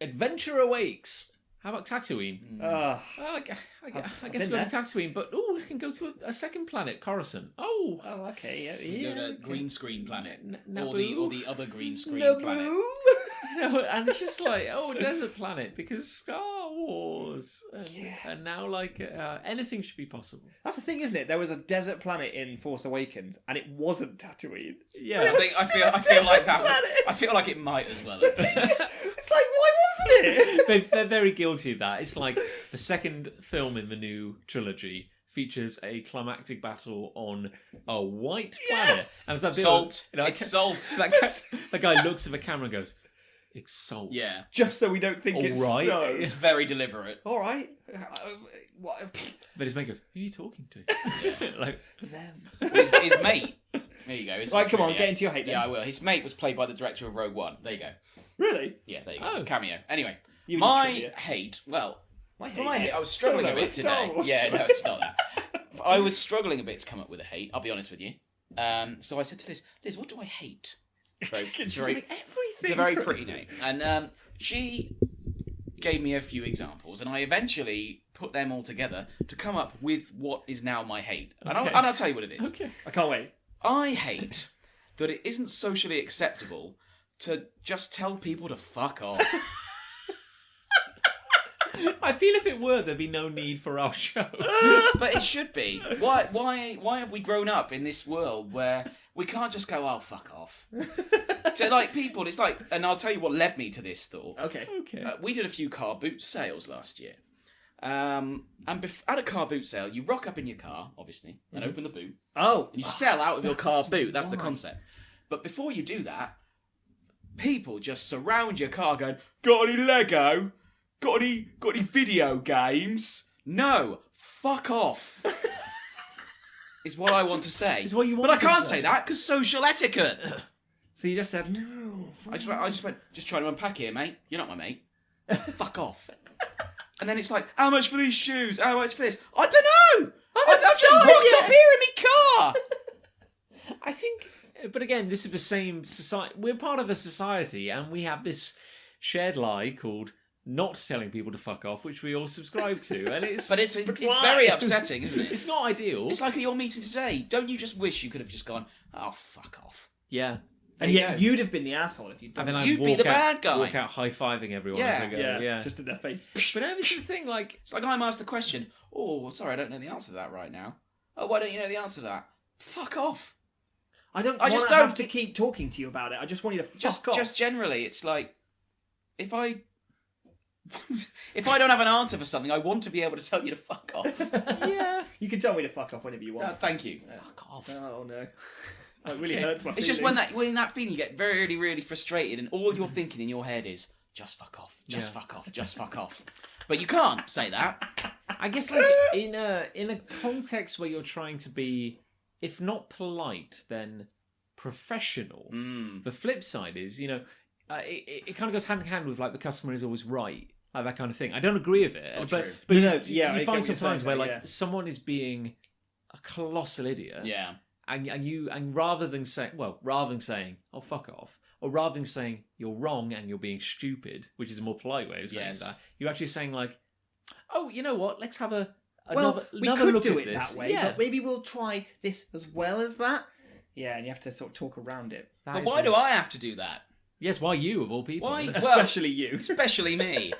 Adventure awakes. How about Tatooine? Ugh. Well, I I've guess been we have Tatooine, but we can go to a second planet, Coruscant. Oh, Oh, okay. Yeah. you go to okay. green screen planet, Naboo. or the other green screen Naboo. planet. no, and it's just like desert planet because Star Wars, and now like anything should be possible. That's the thing, isn't it? There was a desert planet in Force Awakens, and it wasn't Tatooine. Yeah, I feel like that. I feel like it might as well have been. It's like, why wasn't it? they're very guilty of that. It's like the second film in the new trilogy features a climactic battle on a white planet. And it's that bit Salt. Of, It's salt. That guy looks at the camera and goes, "It's salt." Yeah, Just so we don't think All it's right. snow. it's very deliberate. All right. What? But his mate goes, "Who are you talking to?" Like, Them. His mate. There you go. It's Right, come on, trivia. get into your hate then. Yeah, I will. His mate was played by the director of Rogue One. There you go. Really? Yeah, there you go. Oh. Cameo. Anyway, You and my trivia. hate. Well, My for my hate, I was struggling Solo a bit is Star today. Wars. Yeah, no, it's not that. I was struggling a bit to come up with a hate. I'll be honest with you. So I said to Liz, what do I hate? It's Everything. a very pretty name. And she gave me a few examples, and I eventually put them all together to come up with what is now my hate. And, Okay. I'll tell you what it is. okay. I can't wait. I hate that it isn't socially acceptable to just tell people to fuck off. I feel if it were, there'd be no need for our show. But it should be. Why have we grown up in this world where we can't just go, oh, fuck off? To like people, it's like, and I'll tell you what led me to this thought. Okay. We did a few car boot sales last year. And at a car boot sale, you rock up in your car, obviously, and open the boot. Oh. And you sell out of your car boot. That's the concept. But before you do that, people just surround your car going, got any Lego? Got any video games? No. Fuck off. Is what I want to say. Is what you want but I to can't say. say that because social etiquette. So you just said, no. I just went, just trying to unpack here, mate. You're not my mate. Fuck off. And then it's like, how much for these shoes? How much for this? I don't know. I've just rocked up here in my car. I think, but again, this is the same society. We're part of a society, and we have this shared lie called not telling people to fuck off, which we all subscribe to, and it's But it's why? very upsetting, isn't it? It's not ideal. It's like at your meeting today. Don't you just wish you could have just gone, oh, fuck off. Yeah. And There yet you go. you'd have been the asshole if you'd done And then that. I'd You'd be walk the out- bad guy. Walk out high-fiving everyone as I go. Yeah. Just in their face. But no, this is the thing, like... It's like I'm asked the question, oh, sorry, I don't know the answer to that right now. Oh, why don't you know the answer to that? Fuck off. I just want to don't- have to keep talking to you about it. I just want you to fuck off. Just generally, it's like, if I don't have an answer for something, I want to be able to tell you to fuck off. Yeah. You can tell me to fuck off whenever you want. Thank you. Fuck off. Oh, no. That really hurts my It's just when that feeling you get really, really frustrated and all you're thinking in your head is, just fuck off, just fuck off, just fuck off. But you can't say that. I guess, like, in a context where you're trying to be, if not polite, then professional, the flip side is, it kind of goes hand in hand with, like, the customer is always right. Like that kind of thing. I don't agree with it, but true. but No, you, yeah, I you get find what you're sometimes saying where there, like yeah. someone is being a colossal idiot, Yeah. and rather than saying oh fuck off, or rather than saying you're wrong and you're being stupid, which is a more polite way of saying Yes. that, you're actually saying like, oh, you know what? Let's have Well, we another could look do at it this. that way, Yeah. but maybe we'll try this as well as that. Yeah, and you have to sort of talk around it. That But is why do I have to do that? Yes, why you of all people? Why? Well, Especially you. Especially me.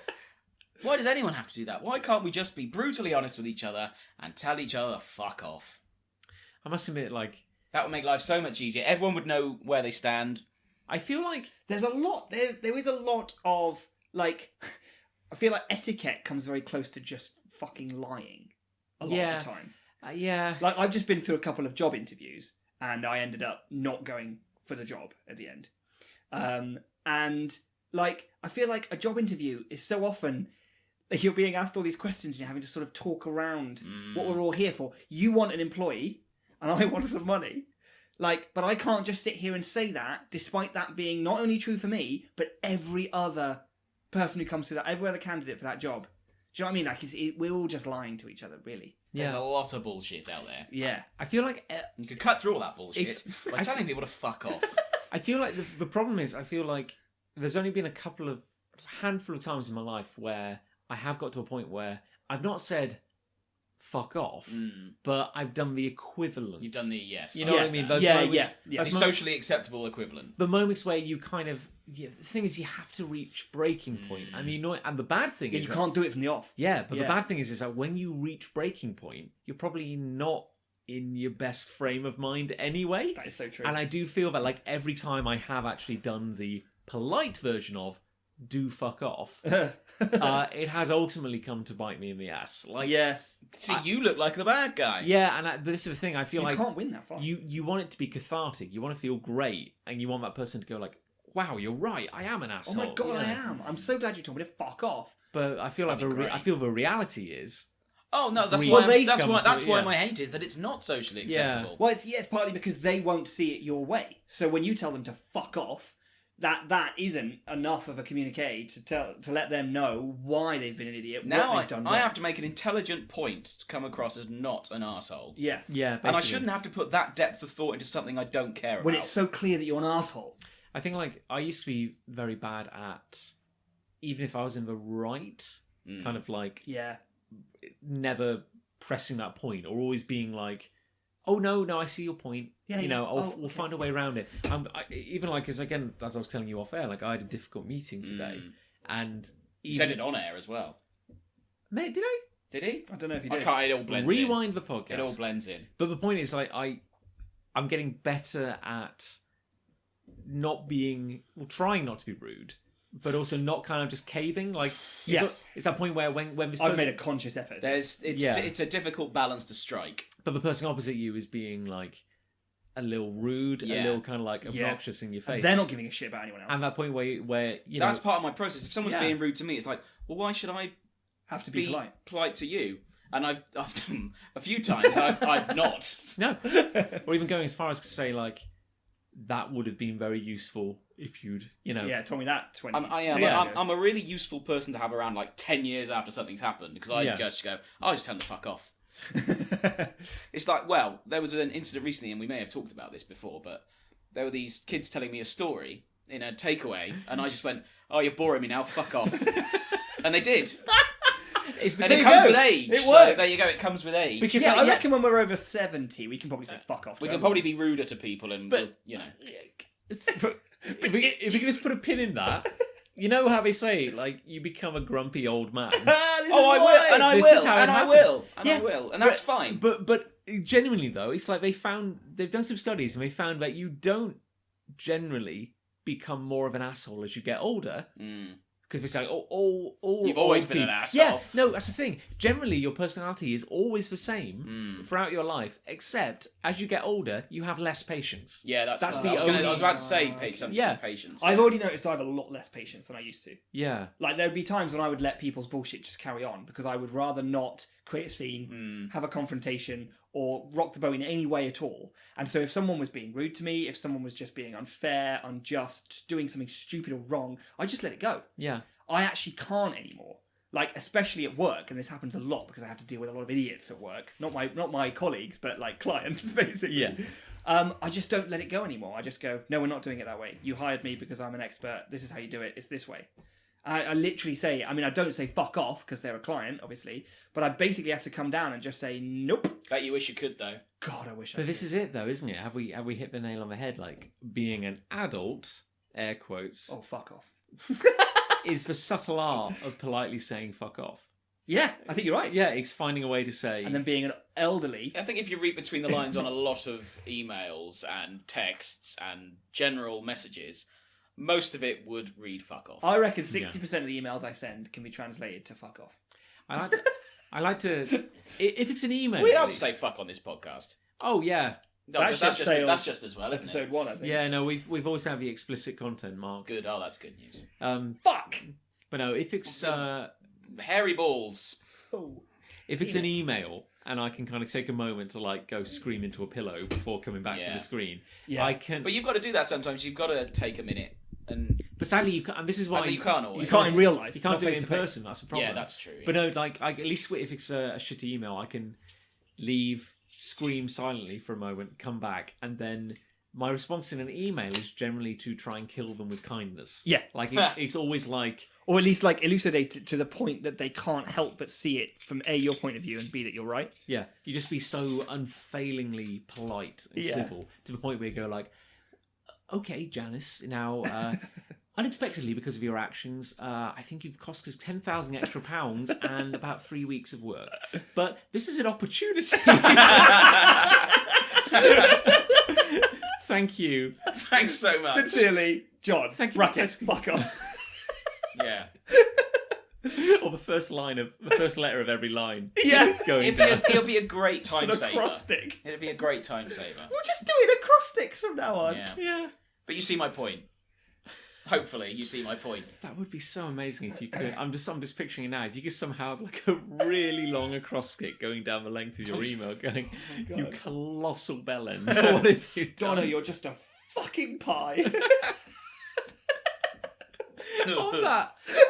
Why does anyone have to do that? Why can't we just be brutally honest with each other and tell each other to fuck off? I must admit, like, That would make life so much easier. Everyone would know where they stand. I feel like There's a lot. There is a lot of like. I feel like etiquette comes very close to just fucking lying. A lot of the time. yeah. Like I've just been through a couple of job interviews, and I ended up not going for the job at the end. And like I feel like a job interview is so often like you're being asked all these questions and you're having to sort of talk around what we're all here for. You want an employee, and I want some money. Like, but I can't just sit here and say that, despite that being not only true for me, but every other person who comes through that, every other candidate for that job. Do you know what I mean? Like, we're all just lying to each other, really. There's a lot of bullshit out there. Yeah. I feel like You could cut through all that bullshit It's- by telling people to fuck off. I feel like the problem is I feel like there's only been a handful of times in my life where I have got to a point where I've not said fuck off, but I've done the equivalent. You've done the yes. You know what I mean? Those Yeah, moments, yeah. The those socially acceptable equivalent. the moments where you kind of the thing is you have to reach breaking point, and and the bad thing Yeah, is you can't do it from the off. yeah, but Yeah. the bad thing is that when you reach breaking point, you're probably not in your best frame of mind anyway. That is so true. And I do feel that like every time I have actually done the polite version of do fuck off, it has ultimately come to bite me in the ass. Like yeah. See, you look like the bad guy. yeah, and but this is the thing. I feel You like can't win that far. you want it to be cathartic. You want to feel great, and you want that person to go like, "Wow, you're right. I am an Oh asshole." my god, you know? I am. I'm so glad you told me to fuck off. But I feel like That'd be great. I feel the reality is Oh no, that's Well, why. they That's come why. to- That's why yeah. my hate is that it's not socially Yeah. acceptable. Well, it's partly because they won't see it your way. So when you tell them to fuck off, that isn't enough of a communique to let them know why they've been an idiot. Now what they've done I wrong. have to make an intelligent point to come across as not an arsehole. Yeah. yeah. And I basically. shouldn't have to put that depth of thought into something I don't care about. When it's so clear that you're an asshole. I think like I used to be very bad at, even if I was in the right, kind of like Yeah. never pressing that point or always being like, oh no, I see your point. Yeah, We'll find a way around it. Even like as I was telling you off air, like I had a difficult meeting today, and You said it on air as well. Mate, did I? Did he? I don't know if you I did. can't. It all blends Rewind the in. podcast. It all blends in. But the point is, like, I'm getting better at not being, trying not to be rude, but also not kind of just caving. Like, it's that point where when this I've person, made a conscious effort. It's a difficult balance to strike. but the person opposite you is being like a little rude, a little kind of like obnoxious in your face. They're not giving a shit about anyone else. And that point where you know That's part of my process. If someone's being rude to me, it's like, well, why should I have to be polite to you? And I've done a few times. I've not. no, or even going as far as to say like that would have been very useful if you'd told me that 20 I'm a really useful person to have around like 10 years after something's happened because I just go, I'll just tell them to fuck off. It's like, well, there was an incident recently, and we may have talked about this before, but there were these kids telling me a story in a takeaway, and I just went, oh, you're boring me now, fuck off. And they did. And it comes with age. It so worked. there you go, it comes with age. Because I reckon when we're over 70, we can probably say fuck off. We can probably be ruder to people, and if we can just put a pin in that, you know how they say, like, you become a grumpy old man. I will, and I This will, is how it and I happened. will, and Yeah, I will, and that's fine. But genuinely though, it's like they've done some studies and they found that you don't generally become more of an asshole as you get older. Because it's like, You've always been an asshole. Yeah, no, that's the thing. Generally, your personality is always the same throughout your life, except as you get older, you have less patience. Yeah, that's the I was only. about to say patience. Yeah. Patience. I've already noticed I have a lot less patience than I used to. Yeah, Like, there'd be times when I would let people's bullshit just carry on because I would rather not create a scene, have a confrontation, or rock the boat in any way at all. And so if someone was being rude to me, if someone was just being unfair, unjust, doing something stupid or wrong, I just let it go. yeah. I actually can't anymore. Like, especially at work, and this happens a lot because I have to deal with a lot of idiots at work. Not my colleagues, but like clients, basically. Yeah. I just don't let it go anymore. I just go, no, we're not doing it that way. You hired me because I'm an expert. This is how you do it. It's this way. I literally say, I mean, I don't say fuck off because they're a client, obviously, but I basically have to come down and just say, nope. Bet you wish you could, though. God, I wish I But could. this is it, though, isn't it? Have we hit the nail on the head? Like, being an adult, air quotes, Oh, fuck off. is the subtle art of politely saying fuck off. Yeah, I think you're right. Yeah, it's finding a way to say. And then being an elderly. I think if you read between the lines on a lot of emails and texts and general messages, most of it would read fuck off. I reckon 60% of the emails I send can be translated to fuck off. I like to. If it's an email, We're at allowed to least- say fuck on this podcast. Oh yeah, No, that's just as well, isn't it? Episode 1, I think. yeah. No, we've always had the explicit content, Mark. Good. Oh, that's good news. Fuck! But no, if it's Hairy balls. Oh. if it's an email and I can kind of take a moment to like go scream into a pillow before coming back to Yeah. the screen, Yeah. I can. But you've got to do that sometimes. You've got to take a minute. And But sadly, you can't. And this is why you can't always. You can't in real life. You can't not do it face in to face. person. That's the problem. Yeah, that's true. But no, like at least if it's a shitty email, I can leave, scream silently for a moment, come back, and then my response in an email is generally to try and kill them with kindness. Yeah. Like it's always like, Or at least like elucidate it to the point that they can't help but see it from A, your point of view, and B, that you're right. yeah, you just be so unfailingly polite and Yeah. civil to the point where you go like, okay, Janice, now unexpectedly because of your actions, I think you've cost us £10,000 extra and about 3 weeks of work. But this is an opportunity. Thank you. Thanks so much. Sincerely, John. Thank you for Bracket, testing. fuck off. Yeah. Or the first letter of every line. Yeah. Going down. It'll be a great time It's an saver. acrostic. It'll be a great time saver. We'll just do it acrostics from now on. Yeah. Yeah. But you see my point. Hopefully, you see my point. That would be so amazing if you could. I'm just picturing it now. If you could somehow have like a really long acrostic going down the length of your email, going, "You colossal bellend, what have you done?" Donna, you're just a fucking pie.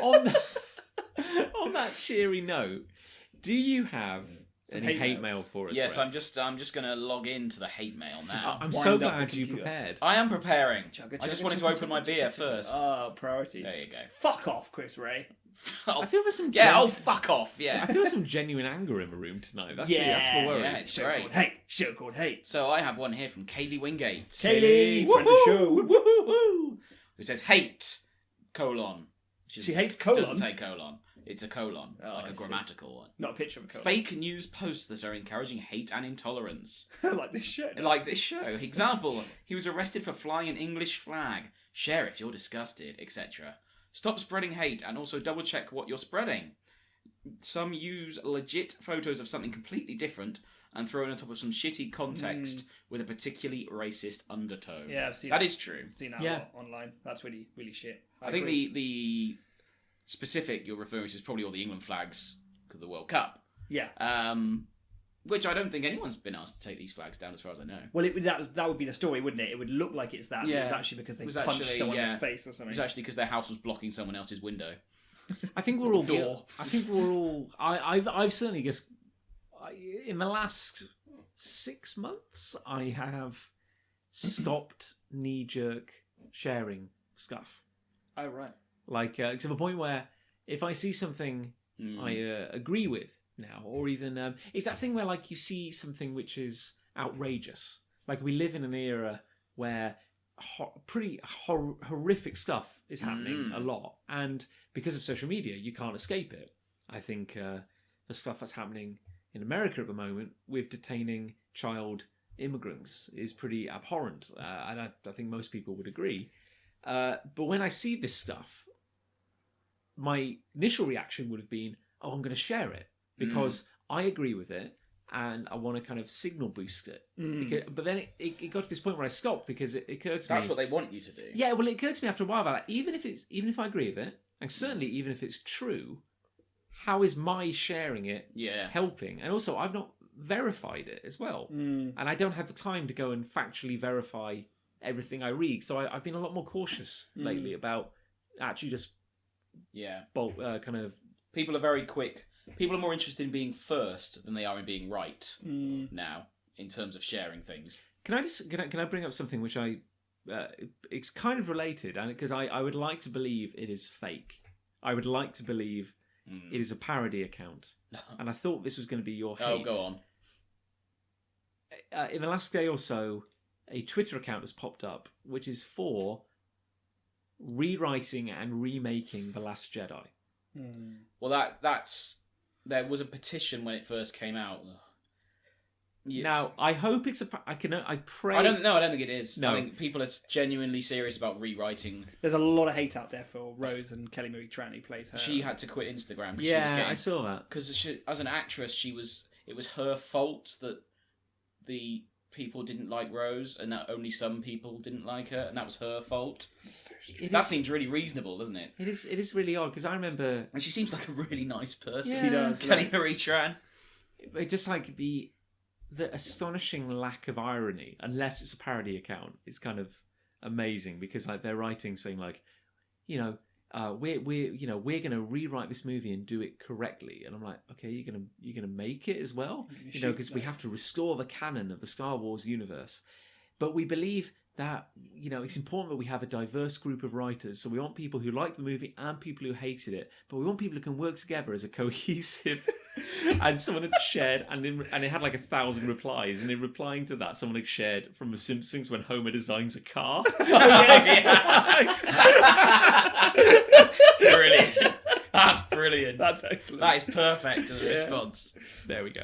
on that cheery note, do you have any hate hate mail mail for us? Yes, Red? I'm just going to log into the hate mail now. I'm Wind so up the glad you computer. prepared. I am preparing. Chugga, I just chugga, wanted to chugga, open my chugga, beer chugga. first. Oh, priorities. There you go. Fuck off, Chris Ray. I feel there's some fuck off, yeah. I feel some genuine anger in the room tonight. That's Yeah. the worry. Yeah, it's great. Show called Hate. So I have one here from Kaylee Wingate. Kaylee, friend of the show. Who says hate, colon. She hates colons? Doesn't say colon. It's a colon, Oh, like I a see. grammatical one. Not a picture of a colon. Fake news posts that are encouraging hate and intolerance. Like this show. Like this show. Example, he was arrested for flying an English flag. Share if you're disgusted, etc. Stop spreading hate and also double check what you're spreading. Some use legit photos of something completely different and throw it on top of some shitty context with a particularly racist undertone. Yeah, I've seen that. Is true. I've seen that a lot online. That's really, really shit. I think the specific you're referring to is probably all the England flags because of the World Cup. Yeah. Which I don't think anyone's been asked to take these flags down, as far as I know. Well, that would be the story, wouldn't it? It would look like it's that. Yeah. But it was actually because they punched someone in the face or something. It was actually because their house was blocking someone else's window. I think we're all Door. I think we're all. I've certainly just in the last 6 months I have stopped knee-jerk sharing stuff. Oh right. Like to the point where if I see something I agree with now, or even it's that thing where like you see something which is outrageous. Like we live in an era where pretty horrific stuff is happening a lot, and because of social media, you can't escape it. I think the stuff that's happening in America at the moment with detaining child immigrants is pretty abhorrent, and I think most people would agree. But when I see this stuff, my initial reaction would have been, "Oh, I'm going to share it because I agree with it." And I want to kind of signal boost it. But then it got to this point where I stopped because it occurred to me... That's what they want you to do. Yeah, well, it occurred to me after a while that even if I agree with it, and certainly even if it's true, how is my sharing it helping? And also, I've not verified it as well. And I don't have the time to go and factually verify everything I read. So I've been a lot more cautious lately about actually just... kind of... People are very quick... People are more interested in being first than they are in being right now, in terms of sharing things. Can I bring up something which it's kind of related, and because I would like to believe it is fake. I would like to believe it is a parody account, and I thought this was going to be your hate. Oh, go on. In the last day or so, a Twitter account has popped up, which is for rewriting and remaking The Last Jedi. Well, that's... There was a petition when it first came out. Now, I hope it's I pray... I don't think it is. No. I think people are genuinely serious about rewriting. There's a lot of hate out there for Rose and Kelly Marie Tran, who plays her. She had to quit Instagram. Yeah, I saw that. Because as an actress, it was her fault that the people didn't like Rose and that only some people didn't like her, and that was her fault. That seems really reasonable, doesn't it? It is really odd, because I remember... And she seems like a really nice person. Yeah. She does. Kelly Marie Tran. Just like the astonishing lack of irony, unless it's a parody account, is kind of amazing, because like they're writing saying like, we're going to rewrite this movie and do it correctly, and I'm like, okay, you're gonna make it as well, because we have to restore the canon of the Star Wars universe, but we believe that it's important that we have a diverse group of writers. So we want people who like the movie and people who hated it, but we want people who can work together as a cohesive. And someone had shared, and it had like 1,000 replies. And in replying to that, someone had shared from The Simpsons when Homer designs a car. Brilliant. That's brilliant. That's excellent. That is perfect as a response. There we go.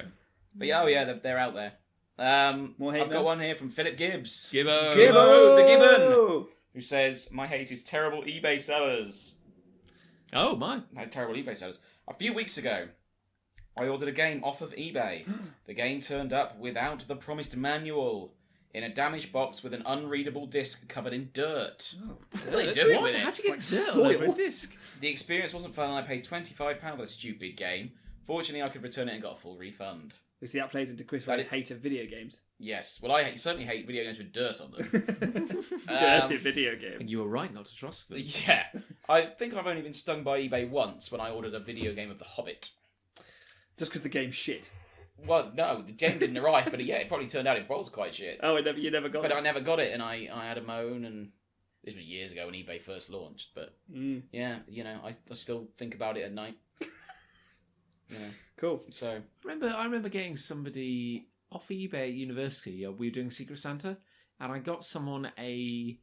But they're out there. More hate I've got now? one here from Philip Gibbs. Gibbo. Gibbo, the Gibbon, who says, "My hate is terrible eBay sellers." Oh, my. Terrible eBay sellers. A few weeks ago, I ordered a game off of eBay. The game turned up without the promised manual, in a damaged box with an unreadable disc covered in dirt. What are they doing with it? How'd you get dirt soil? all over a disc? The experience wasn't fun, and I paid £25 for a stupid game. Fortunately, I could return it and got a full refund. You see, that plays into Chris Rowe's hate of video games. Yes, well, I certainly hate video games with dirt on them. Dirty video game. And you were right not to trust them. Yeah. I think I've only been stung by eBay once when I ordered a video game of The Hobbit. Just because the game's shit. Well, no, the game didn't arrive, but it probably turned out it was quite shit. Oh, you never got it? But I never got it, and I had a moan, and This was years ago when eBay first launched, but yeah, I still think about it at night. Cool. So I remember getting somebody off eBay at university. We were doing Secret Santa, and I got someone I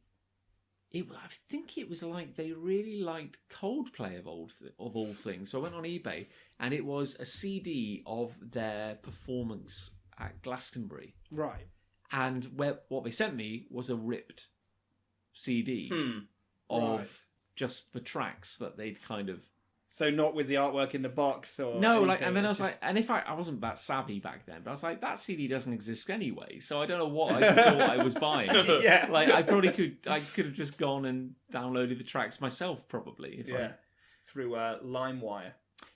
think it was like they really liked Coldplay of all things. So I went on eBay, and it was a CD of their performance at Glastonbury. Right. And what they sent me was a ripped CD of just the tracks that they'd kind of. So not with the artwork in the box or no, anything, and then I was like, and if I wasn't that savvy back then, but I was like, that CD doesn't exist anyway, so I don't know what I thought I was buying. Yeah. Like I could have just gone and downloaded the tracks myself, probably. Through LimeWire.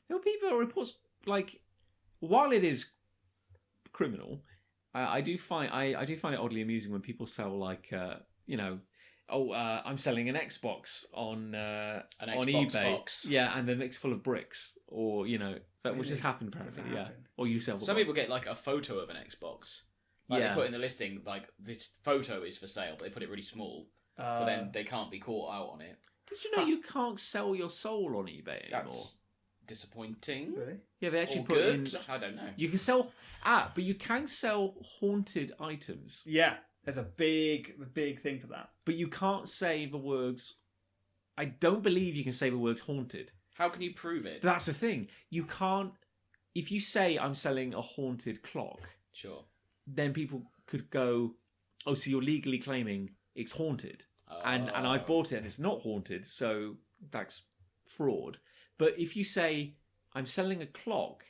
There were people who reports like, while it is criminal, I do find it oddly amusing when people sell like I'm selling an Xbox on Xbox eBay. box. Yeah, and then it's full of bricks, or which has happened apparently. Does that happen? Or you sell. Some people get like a photo of an Xbox. Like they put in the listing like this photo is for sale, but they put it really small, but then they can't be caught out on it. Did you know you can't sell your soul on eBay anymore? That's disappointing. Really? Yeah, they actually Or put good? in. I don't know. You can sell but you can sell haunted items. Yeah. There's a big thing for that. But you can't say the words. I don't believe you can say the words haunted. How can you prove it? But that's the thing. You can't. If you say I'm selling a haunted clock, Sure. then people could go, "Oh, so you're legally claiming it's haunted," and I've bought it and it's not haunted, so that's fraud. But if you say I'm selling a clock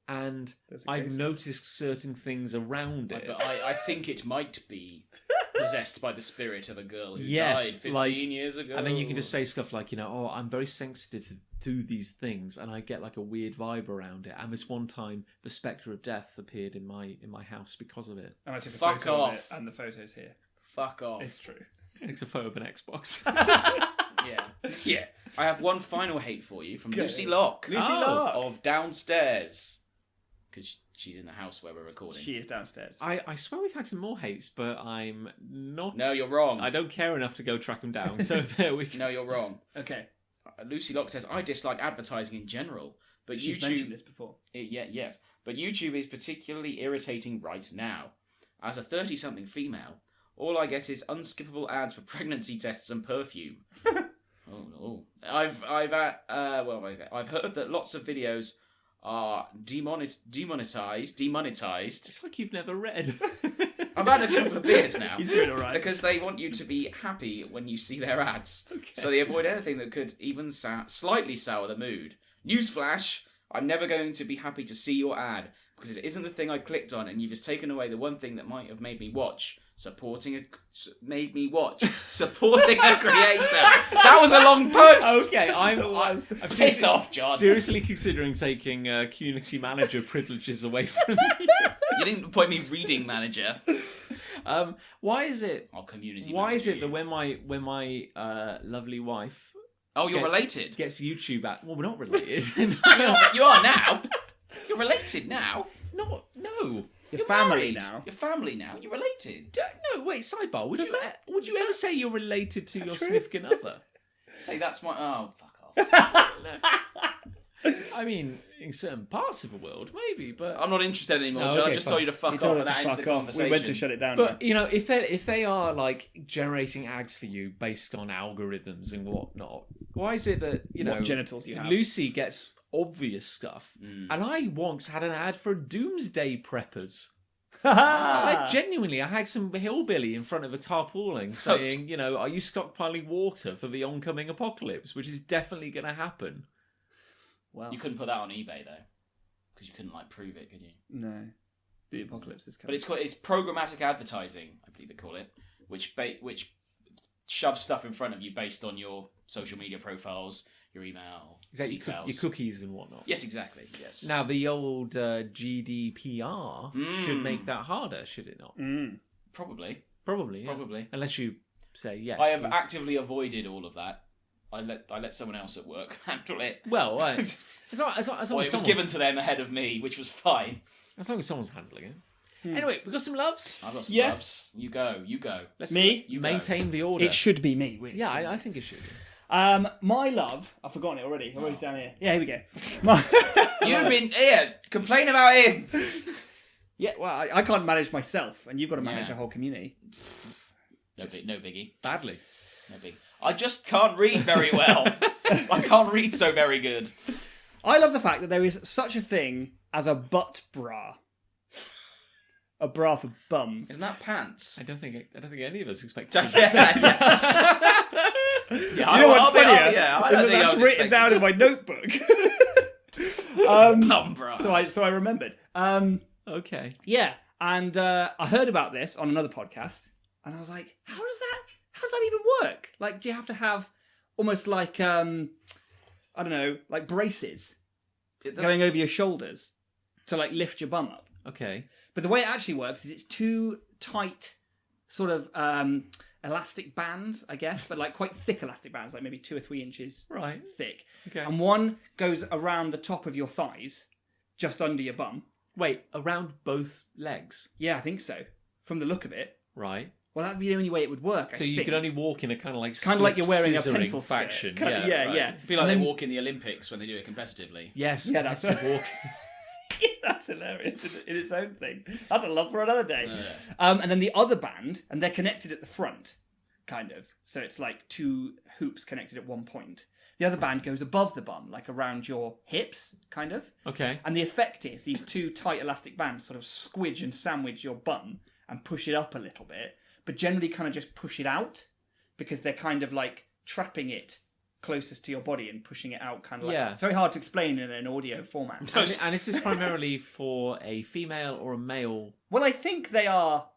and I've noticed certain things around it, But I think it might be possessed by the spirit of a girl who died 15 years ago. and then you can just say stuff like, I'm very sensitive to these things, and I get like a weird vibe around it. And this one time, the spectre of death appeared in my house because of it. And I took a Fuck photo off. of it, and the photo's here. Fuck off. It's true. It's a photo of an Xbox. Yeah. I have one final hate for you from Go. Lucy Locke. Lucy Locke. Of Downstairs. Because she's in the house where we're recording. She is downstairs. I swear we've had some more hates, but I'm not. No, you're wrong. I don't care enough to go track them down. So there we go. No, you're wrong. Okay. Lucy Locke says, I dislike advertising in general, but She's YouTube... mentioned this before. Yes. But YouTube is particularly irritating right now. As a 30-something female, all I get is unskippable ads for pregnancy tests and perfume. Oh no! I've heard that lots of videos are demonetized. It's like you've never read. I've had a couple of beers now. He's doing all right. Because they want you to be happy when you see their ads. Okay. So they avoid anything that could even slightly sour the mood. Newsflash! I'm never going to be happy to see your ad because it isn't the thing I clicked on, and you've just taken away the one thing that might have made me watch. Supporting a creator. That was a long post. Okay, I'm Piss off, John. seriously considering taking community manager privileges away from you. You didn't appoint me reading manager. Why is it? Or community. Why is manager, it that when my lovely wife you're related? gets YouTube at? Well, we're not related. You are now. You're related now. No. Your You're family married. now. You're family now. You're related. No, wait. Sidebar. Would you that- ever say you're related to your true? significant other? Say that's my. Oh, fuck off. I mean, in certain parts of the world, maybe, but I'm not interested anymore, No, John. okay, I just fine. told you to fuck He off, told and us that to ends fuck the off. conversation. We went to shut it down. now. But if they are like generating ads for you based on algorithms and whatnot, why is it that what genitals you have? Lucy gets obvious stuff, and I once had an ad for doomsday preppers. Like genuinely, I had some hillbilly in front of a tarpaulin saying, are you stockpiling water for the oncoming apocalypse, which is definitely going to happen. Well, You couldn't put that on eBay though, because you couldn't prove it, could you? no. The apocalypse is But coming. it's programmatic advertising, I believe they call it, which shoves stuff in front of you based on your social media profiles, your email Is that details. your cookies and whatnot? Yes, exactly. Yes. Now, the old GDPR should make that harder, should it not? Probably. Probably, yeah. Probably. Unless you say yes. I have actively avoided all of that. I let someone else at work handle it. Well, as long Well, as it was given to them ahead of me, which was fine. as long as someone's handling it. Anyway, we've got some loves. I've got some Yes. loves. You go. Let's Me? You maintain the order. It should be me, really. Yeah, I think it should. My love, I've forgotten it already. I wrote it down here. Yeah, here we go. My... You've been here. Complain about him. Yeah, well, I can't manage myself, and you've got to manage Yeah. a whole community. No biggie. Badly. No biggie. I just can't read very well. I can't read so very good. I love the fact that there is such a thing as a butt bra. A bra for bums. Isn't that pants? I don't think any of us expect Yeah, to do that. yeah. You know what's funnier? I Is don't that think that's I was written expecting down in my notebook. bum bras. So I remembered. Okay. Yeah, and I heard about this on another podcast, and I was like, how does that even work? Like, do you have to have almost like I don't know, like braces going over your shoulders to like lift your bum up? Okay. But the way it actually works is it's two tight sort of elastic bands, I guess, but like quite thick elastic bands, like maybe 2 or 3 inches Right. thick. Okay. And one goes around the top of your thighs, just under your bum. Wait, around both legs. Yeah, I think so. From the look of it. Right. Well, that'd be the only way it would work. So you could only walk in a kind of like you're wearing a scissoring pencil skirt. faction. Kinda- Yeah. yeah. It'd be like they walk in the Olympics when they do it competitively. Yes. Yeah, that's yes, you walk. That's hilarious in its own thing. That's a love for another day. Yeah. And then the other band, and they're connected at the front, kind of. So it's like 2 hoops connected at one point. The other band goes above the bum, like around your hips, kind of. Okay. And the effect is these 2 tight elastic bands sort of squidge and sandwich your bum and push it up a little bit, but generally kind of just push it out because they're kind of like trapping it closest to your body and pushing it out kind of like Yeah. It's very hard to explain in an audio format. And this is primarily for a female or a male. Well, I think they are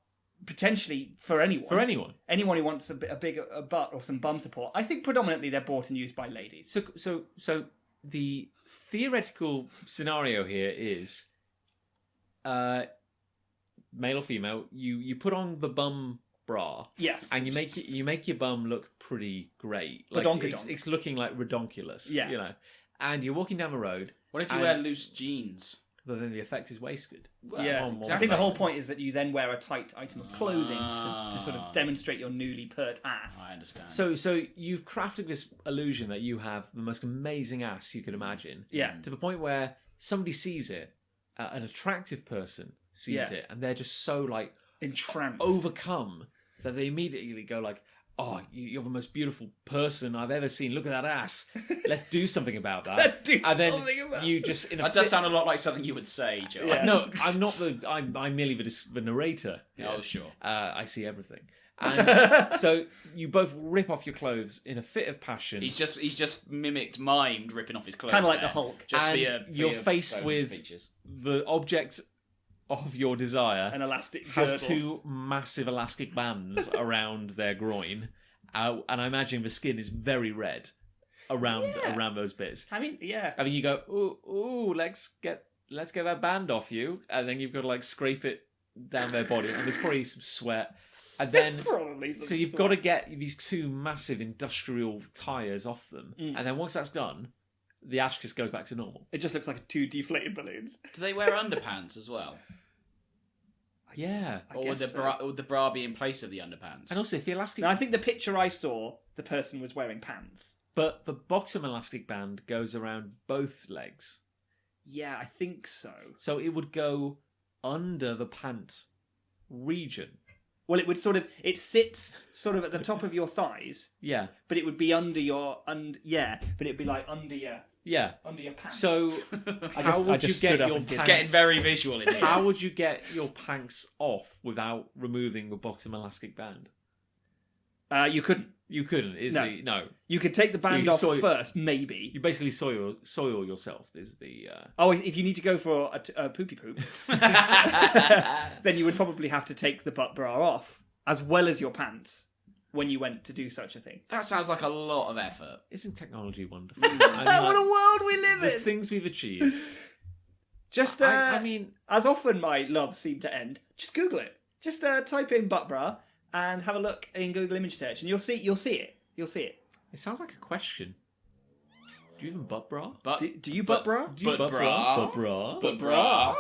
potentially for anyone. For anyone. Anyone who wants a big butt or some bum support. I think predominantly they're bought and used by ladies. So the theoretical scenario here is, male or female, you put on the bum bra. Yes. And you make your bum look pretty great. Like Badonkadonk. it's looking like redonkulous. Yeah. You know. And you're walking down the road, What if you And- wear loose jeans? but then the effect is wasted. Well, Yeah, on one I think the band. whole point is that you then wear a tight item of clothing to sort of demonstrate your newly pert ass. I understand. So you've crafted this illusion that you have the most amazing ass you could imagine. Yeah. To the point where somebody sees it, an attractive person sees Yeah. it, and they're just so like Entranced. overcome that they immediately go like, "Oh, you're the most beautiful person I've ever seen. Look at that ass. Let's do something about that." Let's do and then something about you just in a that does sound a lot like something you would say, Joe. Yeah. No, I'm not I'm merely the narrator. Oh, sure. I see everything. And so you both rip off your clothes in a fit of passion. He's just mimed ripping off his clothes. Kind of like there. the Hulk. Just And for your, you're faced bonus with- features. The object of your desire An elastic has girdle. 2 massive elastic bands around their groin, and I imagine the skin is very red around those bits. I mean, yeah. I mean, you go, ooh, let's get that band off you, and then you've got to like scrape it down their body, and there's probably some sweat, and then Probably some so you've sweat. got to get these 2 massive industrial tires off them, and then once that's done, the ash just goes back to normal. It just looks like 2 deflated balloons. Do they wear underpants as well? Yeah, Or would guess would the bra be in place of the underpants? and also if the elastic, Now, I think the picture I saw, the person was wearing pants. but the bottom elastic band goes around both legs. Yeah, I think so. So it would go under the pant region. Well, it would it sits sort of at the top of your thighs, Yeah. but it would be under your, but it'd be like under your pants. So I how would you just get stood up your and did It's pants... getting very visual in here. How would you get your pants off without removing the bottom elastic band? You couldn't. You couldn't. No. You could take the band you off soil- first, maybe. You basically soil yourself. Is the Oh, if you need to go for a poopy poop, then you would probably have to take the butt bra off, as well as your pants, when you went to do such a thing. That sounds like a lot of effort. Isn't technology wonderful? What a world we live the in! things we've achieved. Just, I mean, as often my loves seem to end, just Google it. Just type in butt bra and have a look in Google image search, and you'll see it. You'll see it. it sounds like a question. Do you even butt bra? But Do you butt bra? Do you Butt bra? Butt bra? But bra?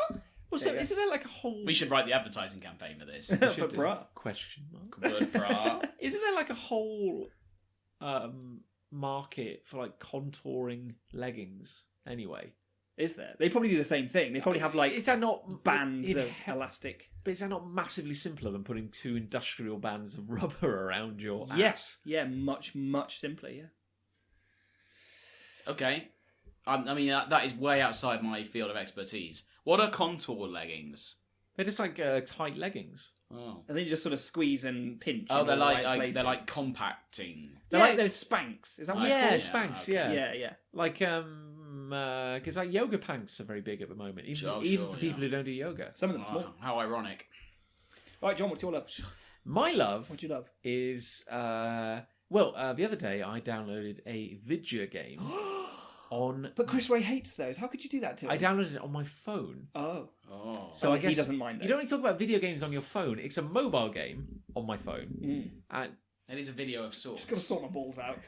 Also, isn't there like a whole... We should write the advertising campaign for this. But bra. Question mark. Good bra. Isn't there like a whole market for like contouring leggings anyway? Is there? They probably do the same thing. They probably have like is that not bands of elastic. But is that not massively simpler than putting 2 industrial bands of rubber around your ass? Yes. Yeah, much, much simpler, yeah. Okay. I mean, that is way outside my field of expertise. What are contour leggings? They're just like tight leggings. Oh. And then you just sort of squeeze and pinch. Oh, in they're all the like, right places. they're like compacting. They're Yeah. like those Spanx. Is that what they're Yeah, called? Spanx, okay. yeah. Like, because like yoga pants are very big at the moment. Even for people who don't do yoga. Some of them are small. Wow, how ironic. All right, John, what's your love? My love What do you love? is, the other day I downloaded a video game on... But Chris Ray hates those. How could you do that to him? I downloaded it on my phone. Oh. Oh. So I he guess doesn't mind you those. don't need to talk about video games on your phone. It's a mobile game on my phone. Mm. And It is a video of sorts. Just gotta sort my balls out.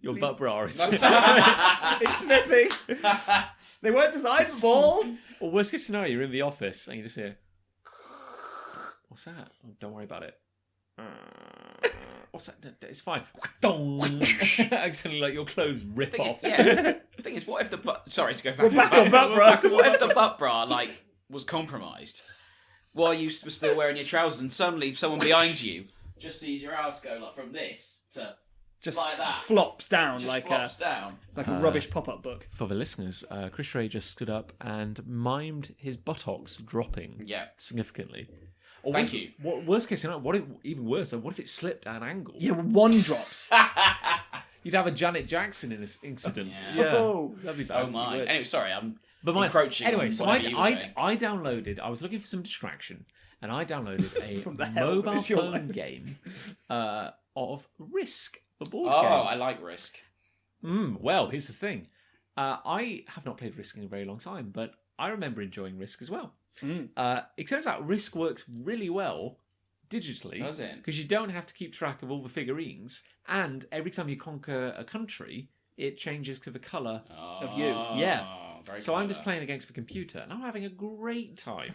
your butt bra is... It's snipping. They weren't designed for balls. Or worst case scenario, you're in the office and you just hear... What's that? Oh, don't worry about it. What's that? It's fine. Accidentally, like your clothes rip off. Yeah. The thing is, what if the butt... Sorry to go back. We're back on butt bras. What if the butt bra, like, was compromised while you were still wearing your trousers and suddenly someone behind you just sees your ass go, like, from this to... Just like that. flops down Just like flops down. a rubbish pop-up book. For the listeners, Chris Ray just stood up and mimed his buttocks dropping Yeah. significantly. Or Thank you. Worst case scenario, even worse, what if it slipped at an angle? Yeah, one drops. You'd have a Janet Jackson in this incident. Yeah. Oh. That'd be bad. Oh my. Anyway, sorry, I'm But encroaching anyway, on so whatever you were saying. I downloaded. I was looking for some distraction, and I downloaded From a the hell mobile is your phone life? game of Risk, the board Oh, game. I like Risk. Well, here's the thing. I have not played Risk in a very long time, but I remember enjoying Risk as well. It turns out Risk works really well digitally. Does it? Because you don't have to keep track of all the figurines, and every time you conquer a country, it changes to the colour Of you. Yeah. Very So I'm just clever. playing against the computer, and I'm having a great time.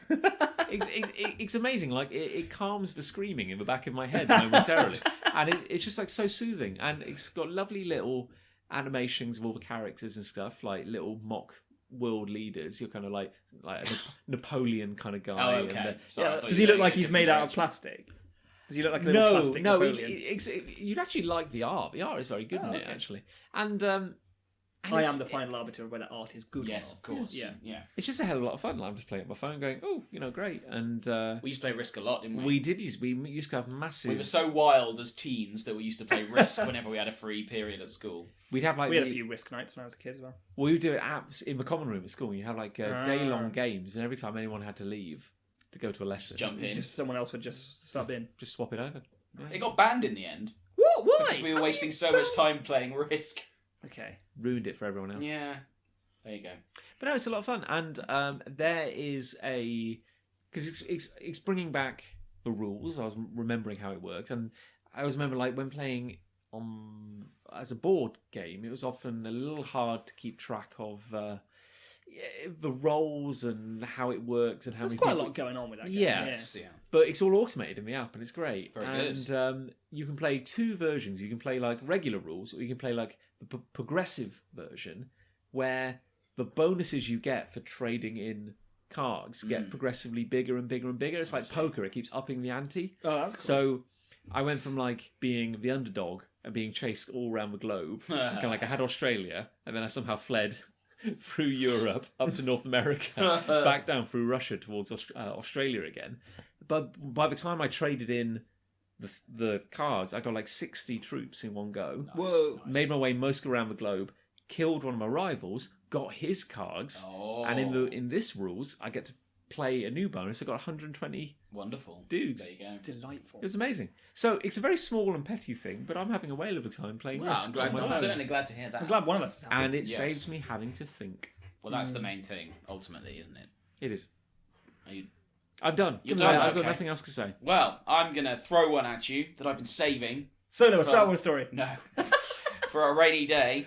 It's amazing. Like it calms the screaming in the back of my head momentarily, and it's just like so soothing. And it's got lovely little animations of all the characters and stuff, like little mock world leaders. You're kind of like a Napoleon kind of guy. Oh, okay. And, Sorry, I Yeah, thought does you he were look like going a he's made different out of direction. plastic? Does he look like a little plastic no. Napoleon? You'd actually like the art. The art is very good Oh, in it, okay. actually. And I it's- am the final arbiter of whether art is good Yes, or of course. Yeah. Yeah. It's just a hell of a lot of fun. Like, I'm just playing on my phone, going, "Oh, great." And We used to play Risk a lot, didn't we? we used to have massive. We were so wild as teens that we used to play Risk whenever we had a free period at school. We'd have like We had a few Risk nights when I was a kid as well. we would do it in the common room at school. You have like day-long games, and every time anyone had to leave to go to a lesson, Jump in. Just someone else would just sub in. just swap it over. It got banned in the end What? Why? because we were wasting so much time playing Risk. Okay. Ruined it for everyone else. Yeah. There you go. But no, it's a lot of fun, and there is because it's bringing back the rules. I was remembering how it works, and I always remember like when playing as a board game, it was often a little hard to keep track of the roles and how it works and how There's many quite a people... lot going on with that game. Yeah. Yeah. But it's all automated in the app, and it's great. Very and you can play 2 versions. You can play like regular rules, or you can play like the progressive version, where the bonuses you get for trading in cards get progressively bigger and bigger and bigger. It's like poker; it keeps upping the ante. Oh, that's cool. So I went from like being the underdog and being chased all around the globe. Kind of like I had Australia, and then I somehow fled through Europe up to North America, back down through Russia towards Australia again. But by the time I traded in the cards, I got like 60 troops in one go. Whoa. Made my way most around the globe, killed one of my rivals, got his cards, Oh. and in this rules, I get to play a new bonus. I got 120 Wonderful. dudes. There you go. Delightful. It was amazing. So it's a very small and petty thing, but I'm having a whale of a time playing Well, Risk I'm glad. on my I'm phone. certainly glad to hear that. I'm glad one of us is happy. And it Yes. saves me having to think. Well, that's the main thing, ultimately, isn't it? It is. Are you... I'm done. You're done? I've got Okay. nothing else to say. Well, I'm going to throw one at you that I've been saving. Solo, a Star Wars story. No. For a rainy day.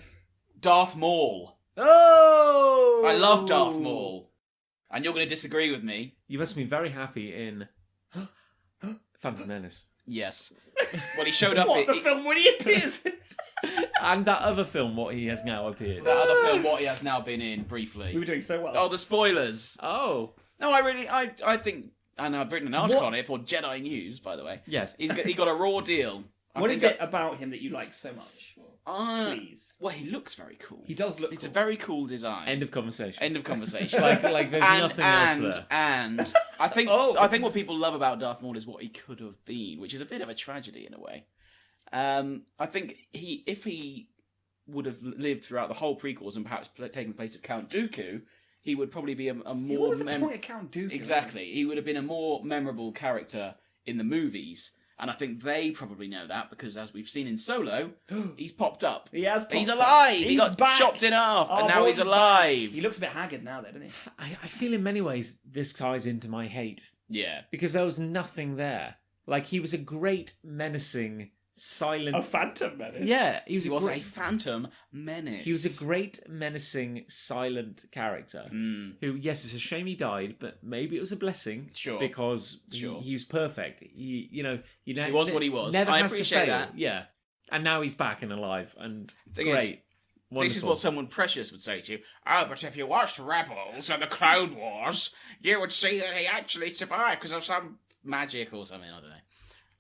Darth Maul. Oh! I love Darth Maul. And you're going to disagree with me. You must have been very happy in Phantom Menace. Yes. Well, he showed up... What, the film when he appears? And that other film, what he has now appeared. That other film, what he has now been in, briefly. We were doing so well. Oh, the spoilers. Oh. No, I think... And I've written an article on it for Jedi News, by the way. Yes. He got a raw deal. What is it about him that you like so much? Please. Well, he looks very cool. He does look It's cool. a very cool design. End of conversation. End of conversation. like there's nothing else there. And I think I think what people love about Darth Maul is what he could have been, which is a bit of a tragedy in a way. I think if he would have lived throughout the whole prequels and perhaps taken the place of Count Dooku, he would probably be a more... What was the point of Count Dooku? Exactly. He would have been a more memorable character in the movies. And I think they probably know that because, as we've seen in Solo, he's popped up. He has popped He's up. alive! He He's got back. chopped in half, Oh, and now boy, he's back. alive. He looks a bit haggard now, though, doesn't he? I feel in many ways this ties into my hate. Yeah. Because there was nothing there. Like, he was a great, menacing, silent... A Phantom Menace. Yeah, He was a phantom menace. He was a great, menacing, silent character who, yes, it's a shame he died, but maybe it was a blessing. Sure. Because he was perfect. He was what he was. Never I has to appreciate fail. that. Yeah. And now he's back and alive and Thing great. is, this Wonderful. is what someone precious would say to you. Oh, but if you watched Rebels and the Clone Wars, you would see that he actually survived because of some magic or something. I don't know.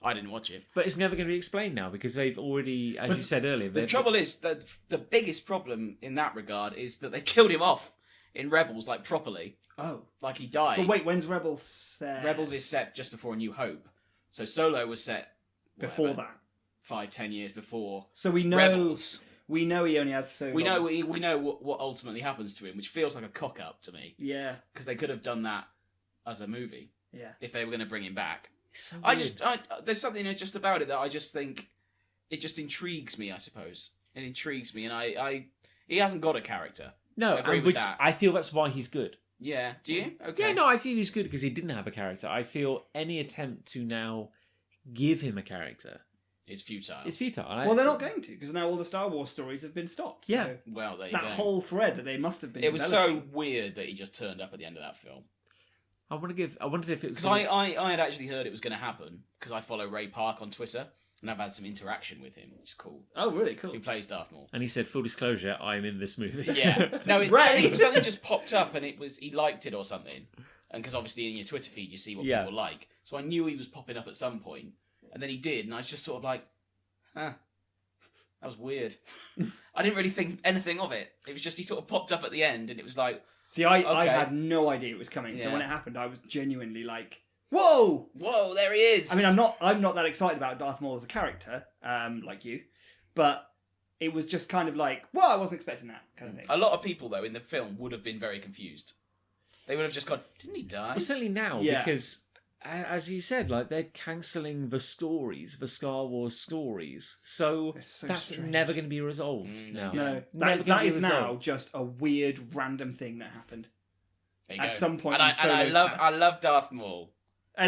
I didn't watch it. But it's never going to be explained now because they've already, as you said earlier... The trouble is that the biggest problem in that regard is that they've killed him off in Rebels, like, properly. Oh. Like, he died. But wait, when's Rebels? Rebels is set just before A New Hope. So Solo was set... Before that. 5-10 years before So we know... Rebels. We know he only has so We long. know what ultimately happens to him, which feels like a cock-up to me. Yeah. Because they could have done that as a movie. Yeah. If they were going to bring him back. It's so I weird. just, there's something just about it that I just think, it just intrigues me, I suppose. It intrigues me, and he hasn't got a character. No, I agree with which that. I feel that's why he's good. Yeah, do you? Okay. Yeah, no, I feel he's good because he didn't have a character. I feel any attempt to now give him a character It's futile. is futile. Well, they're not going to, because now all the Star Wars stories have been stopped. Yeah. So Well, there you that go. whole thread that they must have been It was so developing. weird that he just turned up at the end of that film. I wondered if it was... Because I had actually heard it was going to happen, because I follow Ray Park on Twitter, and I've had some interaction with him, which is cool. Oh, really? Cool. He plays Darth Maul. And he said, full disclosure, I'm in this movie. Yeah. No, Ray! something just popped up, and he liked it or something. And because obviously in your Twitter feed you see what Yeah. people like. So I knew he was popping up at some point, and then he did, and I was just sort of like, huh. That was weird. I didn't really think anything of it. It was just he sort of popped up at the end, and it was like, See, I Okay. had no idea it was coming. So Yeah. when it happened, I was genuinely like, "Whoa!" whoa, there he is. I mean, I'm not that excited about Darth Maul as a character, like you, but it was just kind of like, "Whoa!" I wasn't expecting that kind of thing. A lot of people, though, in the film would have been very confused. They would have just gone, didn't he die? Well, certainly now, Yeah. because, as you said, like they're cancelling the stories, the Star Wars stories. So, It's so that's strange. never going to be resolved now. No, Never that gonna is be now resolved. just a weird, random thing that happened. There you At go. some point And in I Solo's love past. Darth Maul. I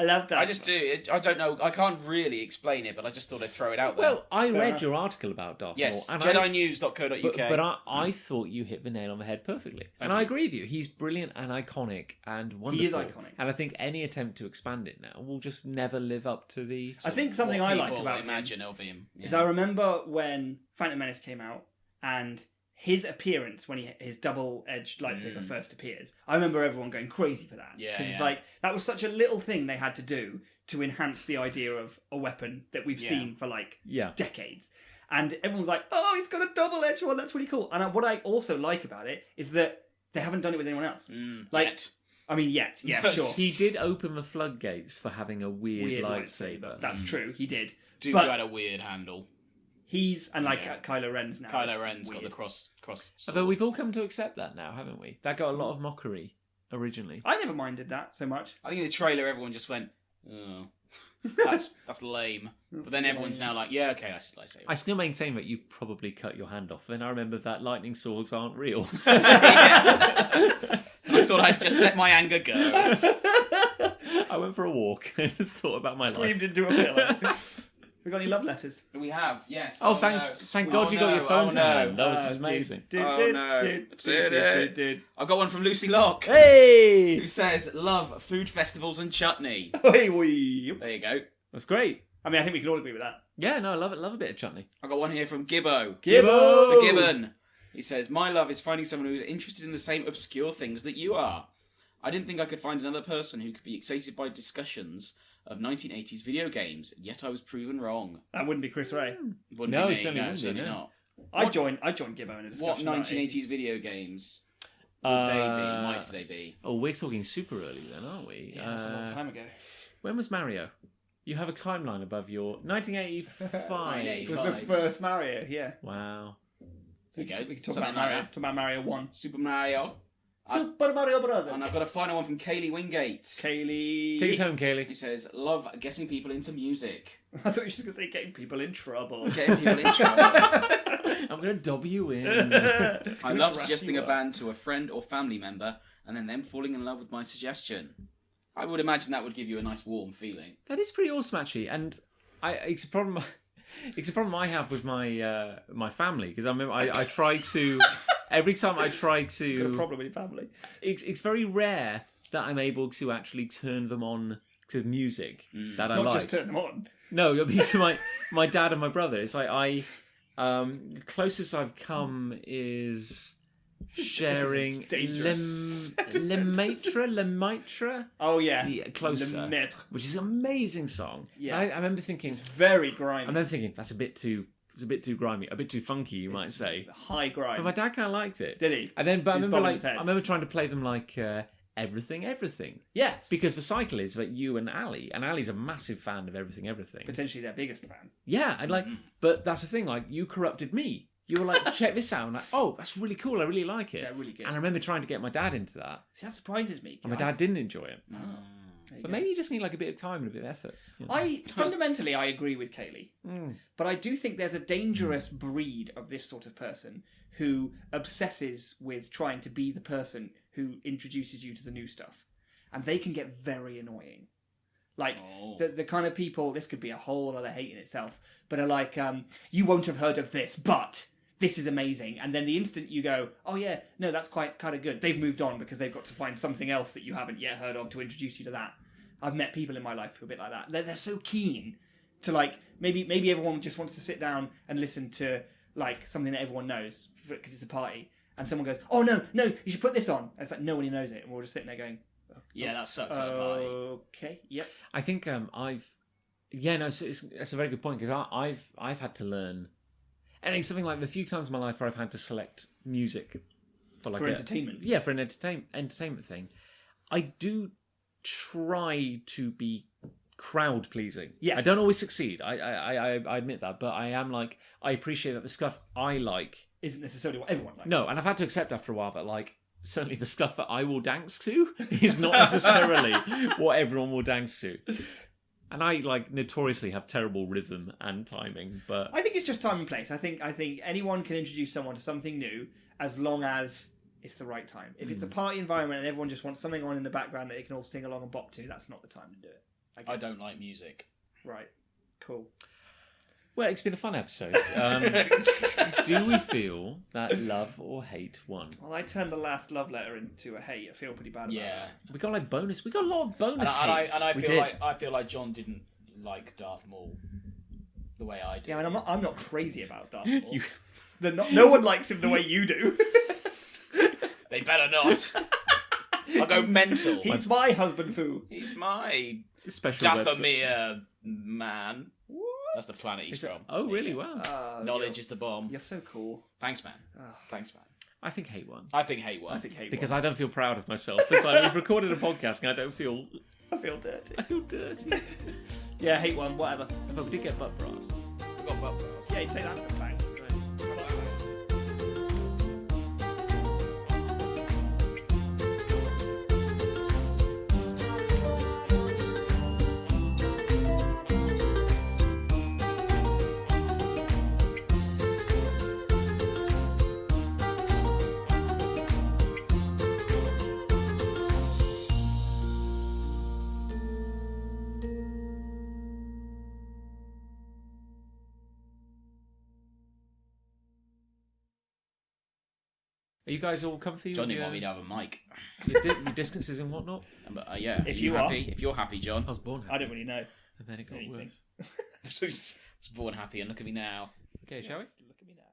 love that. I just do. I don't know. I can't really explain it, but I just thought I'd throw it out there. Well, I Fair read enough. your article about Darth yes, Maul. JediNews.co.uk. But I thought you hit the nail on the head perfectly. And I agree with you. He's brilliant and iconic and wonderful. He is iconic. And I think any attempt to expand it now will just never live up to the... I think something What I like people about imagine of him is I remember when Phantom Menace came out and his appearance when his double-edged lightsaber first appears. I remember everyone going crazy for that. Yeah, Because it's yeah. like, that was such a little thing they had to do to enhance the idea of a weapon that we've Yeah. seen for like Yeah. decades. And everyone's like, oh, he's got a double-edged one, that's really cool. And what I also like about it is that they haven't done it with anyone else. Like, Yet. I mean, yet, yeah, Yes. sure. He did open the floodgates for having a weird, Weird lightsaber. That's true, he did. Dooku but- had a weird handle. He's, and like Yeah. Kylo Ren's now. Kylo is Ren's got weird. the cross. Although we've all come to accept that now, haven't we? That got a lot of mockery originally. I never minded that so much. I think in the trailer everyone just went, oh, that's lame. But then everyone's now like, yeah, okay, that's his lightsaber. I still maintain that you probably cut your hand off. Then I remember that lightning swords aren't real. I thought I'd just let my anger go. I went for a walk and thought about my life. Screamed into a pillow. We got any love letters? We have, yes. Oh, thank God you got your phone to hand. That was amazing. I got one from Lucy Locke. Hey! Who says, love food festivals and chutney. Hey, wee. There you go. That's great. I mean, I think we can all agree with that. Yeah, no, I love it. Love a bit of chutney. I got one here from Gibbo. Gibbo! The Gibbon. He says, my love is finding someone who is interested in the same obscure things that you are. I didn't think I could find another person who could be excited by discussions of 1980s video games, yet I was proven wrong. That wouldn't be Chris Ray. Wouldn't No, be me. certainly wouldn't be, certainly no. not. I'd join Gibbo in a discussion. What about 1980s video games would they be? Might they be? Oh, we're talking super early then, aren't we? Yeah, that's a long time ago. When was Mario? You have a timeline above your 1985. It was the first Mario, yeah. Wow. So we There you can go. talk Something about like Mario. that. Talk about Mario 1. Super Mario. Super Mario Brothers. And I've got a final one from Kaylee Wingate. Kaylee. Take us home, Who Kaylee. says, love getting people into music. I thought you were just going to say getting people in trouble. Getting people in trouble. I'm going to dob you in. I love Rush suggesting you a up. band to a friend or family member and then them falling in love with my suggestion. I would imagine that would give you a nice warm feeling. That is pretty awesome, actually. And it's a problem. It's a problem I have with my my family because I remember I try to every time I try Got a to. problem with your family. It's very rare that I'm able to actually turn them on to music that I Not like. just turn them on. No, because my dad and my brother. It's like closest I've come is sharing dangerous Lemaitre. Oh, yeah. The closer, Lemaitre. which is an amazing song. Yeah. I remember thinking, Very grimy. I remember thinking that's a bit too grimy, a bit too funky, you might say. High grime. But my dad kind of liked it. Did he? And then, but I He was remember bobbing his head. I remember trying to play them like everything. Yes. Because for Cycle is like you and Ali, and Ali's a massive fan of everything. Potentially their biggest fan. Yeah, and like, but that's the thing. Like, you corrupted me. You were like, check this out. And like, oh, that's really cool. I really like it. Yeah, really good. And I remember trying to get my dad into that, See, that surprises me. and my dad didn't enjoy it. There you But go. maybe you just need like a bit of time and a bit of effort. you know. Fundamentally, I agree with Kaylee. Mm. But I do think there's a dangerous breed of this sort of person who obsesses with trying to be the person who introduces you to the new stuff. And they can get very annoying. Like, the kind of people, this could be a whole other hate in itself, but are like, you won't have heard of this, but this is amazing. And then the instant you go, oh yeah, no, that's quite kind of good, they've moved on because they've got to find something else that you haven't yet heard of to introduce you to that. I've met people in my life who are a bit like that. They're so keen to like, maybe everyone just wants to sit down and listen to like something that everyone knows because it's a party. And someone goes, oh no, you should put this on. And it's like, nobody knows it. And we're all just sitting there going, Yeah, that sucks at a party. okay, yep. I think it's a very good point because I've had to learn, and it's something like the few times in my life where I've had to select music for like entertainment. Yeah, for an entertainment thing. I do try to be crowd pleasing. Yes. I don't always succeed. I admit that, but I am like I appreciate that the stuff I like Isn't necessarily what everyone likes. No, and I've had to accept after a while that like certainly the stuff that I will dance to is not necessarily what everyone will dance to. And I like notoriously have terrible rhythm and timing, but I think it's just time and place. I think anyone can introduce someone to something new as long as it's the right time. If it's a party environment and everyone just wants something on in the background that they can all sing along and bop to, that's not the time to do it. I don't like music. Right. Cool. well, it's been a fun episode. Do we feel that love or hate won? Well, I turned the last love letter into a hate. I feel pretty bad about Yeah. that. We got like bonus. We got a lot of bonus And hates. I We feel did. like John didn't like Darth Maul the way I do. Yeah, I mean, I'm not crazy about Darth Maul. You- No one likes him the way you do. They better not. I'll go mental. He's my husband foo. He's my Special website. Dathomir man. That's the planet he's Is it- from. Oh, really? Wow. Knowledge is the bomb. You're so cool. Thanks, man. Thanks, man. I think hate won. I think hate won. I think hate Because won. I don't feel proud of myself. It's like we've recorded a podcast and I don't feel... I feel dirty. I feel dirty. Yeah, hate one, whatever. But we did get butt bras. We got butt bras. Yeah, you take that in the bank. Are you guys all comfy? John with didn't want me to have a mic. your distances and whatnot? But yeah, If are you you are. happy? If you're happy, John. I was born happy. I don't really know. And then it got Anything. worse. I was born happy, and look at me now. Okay, shall we?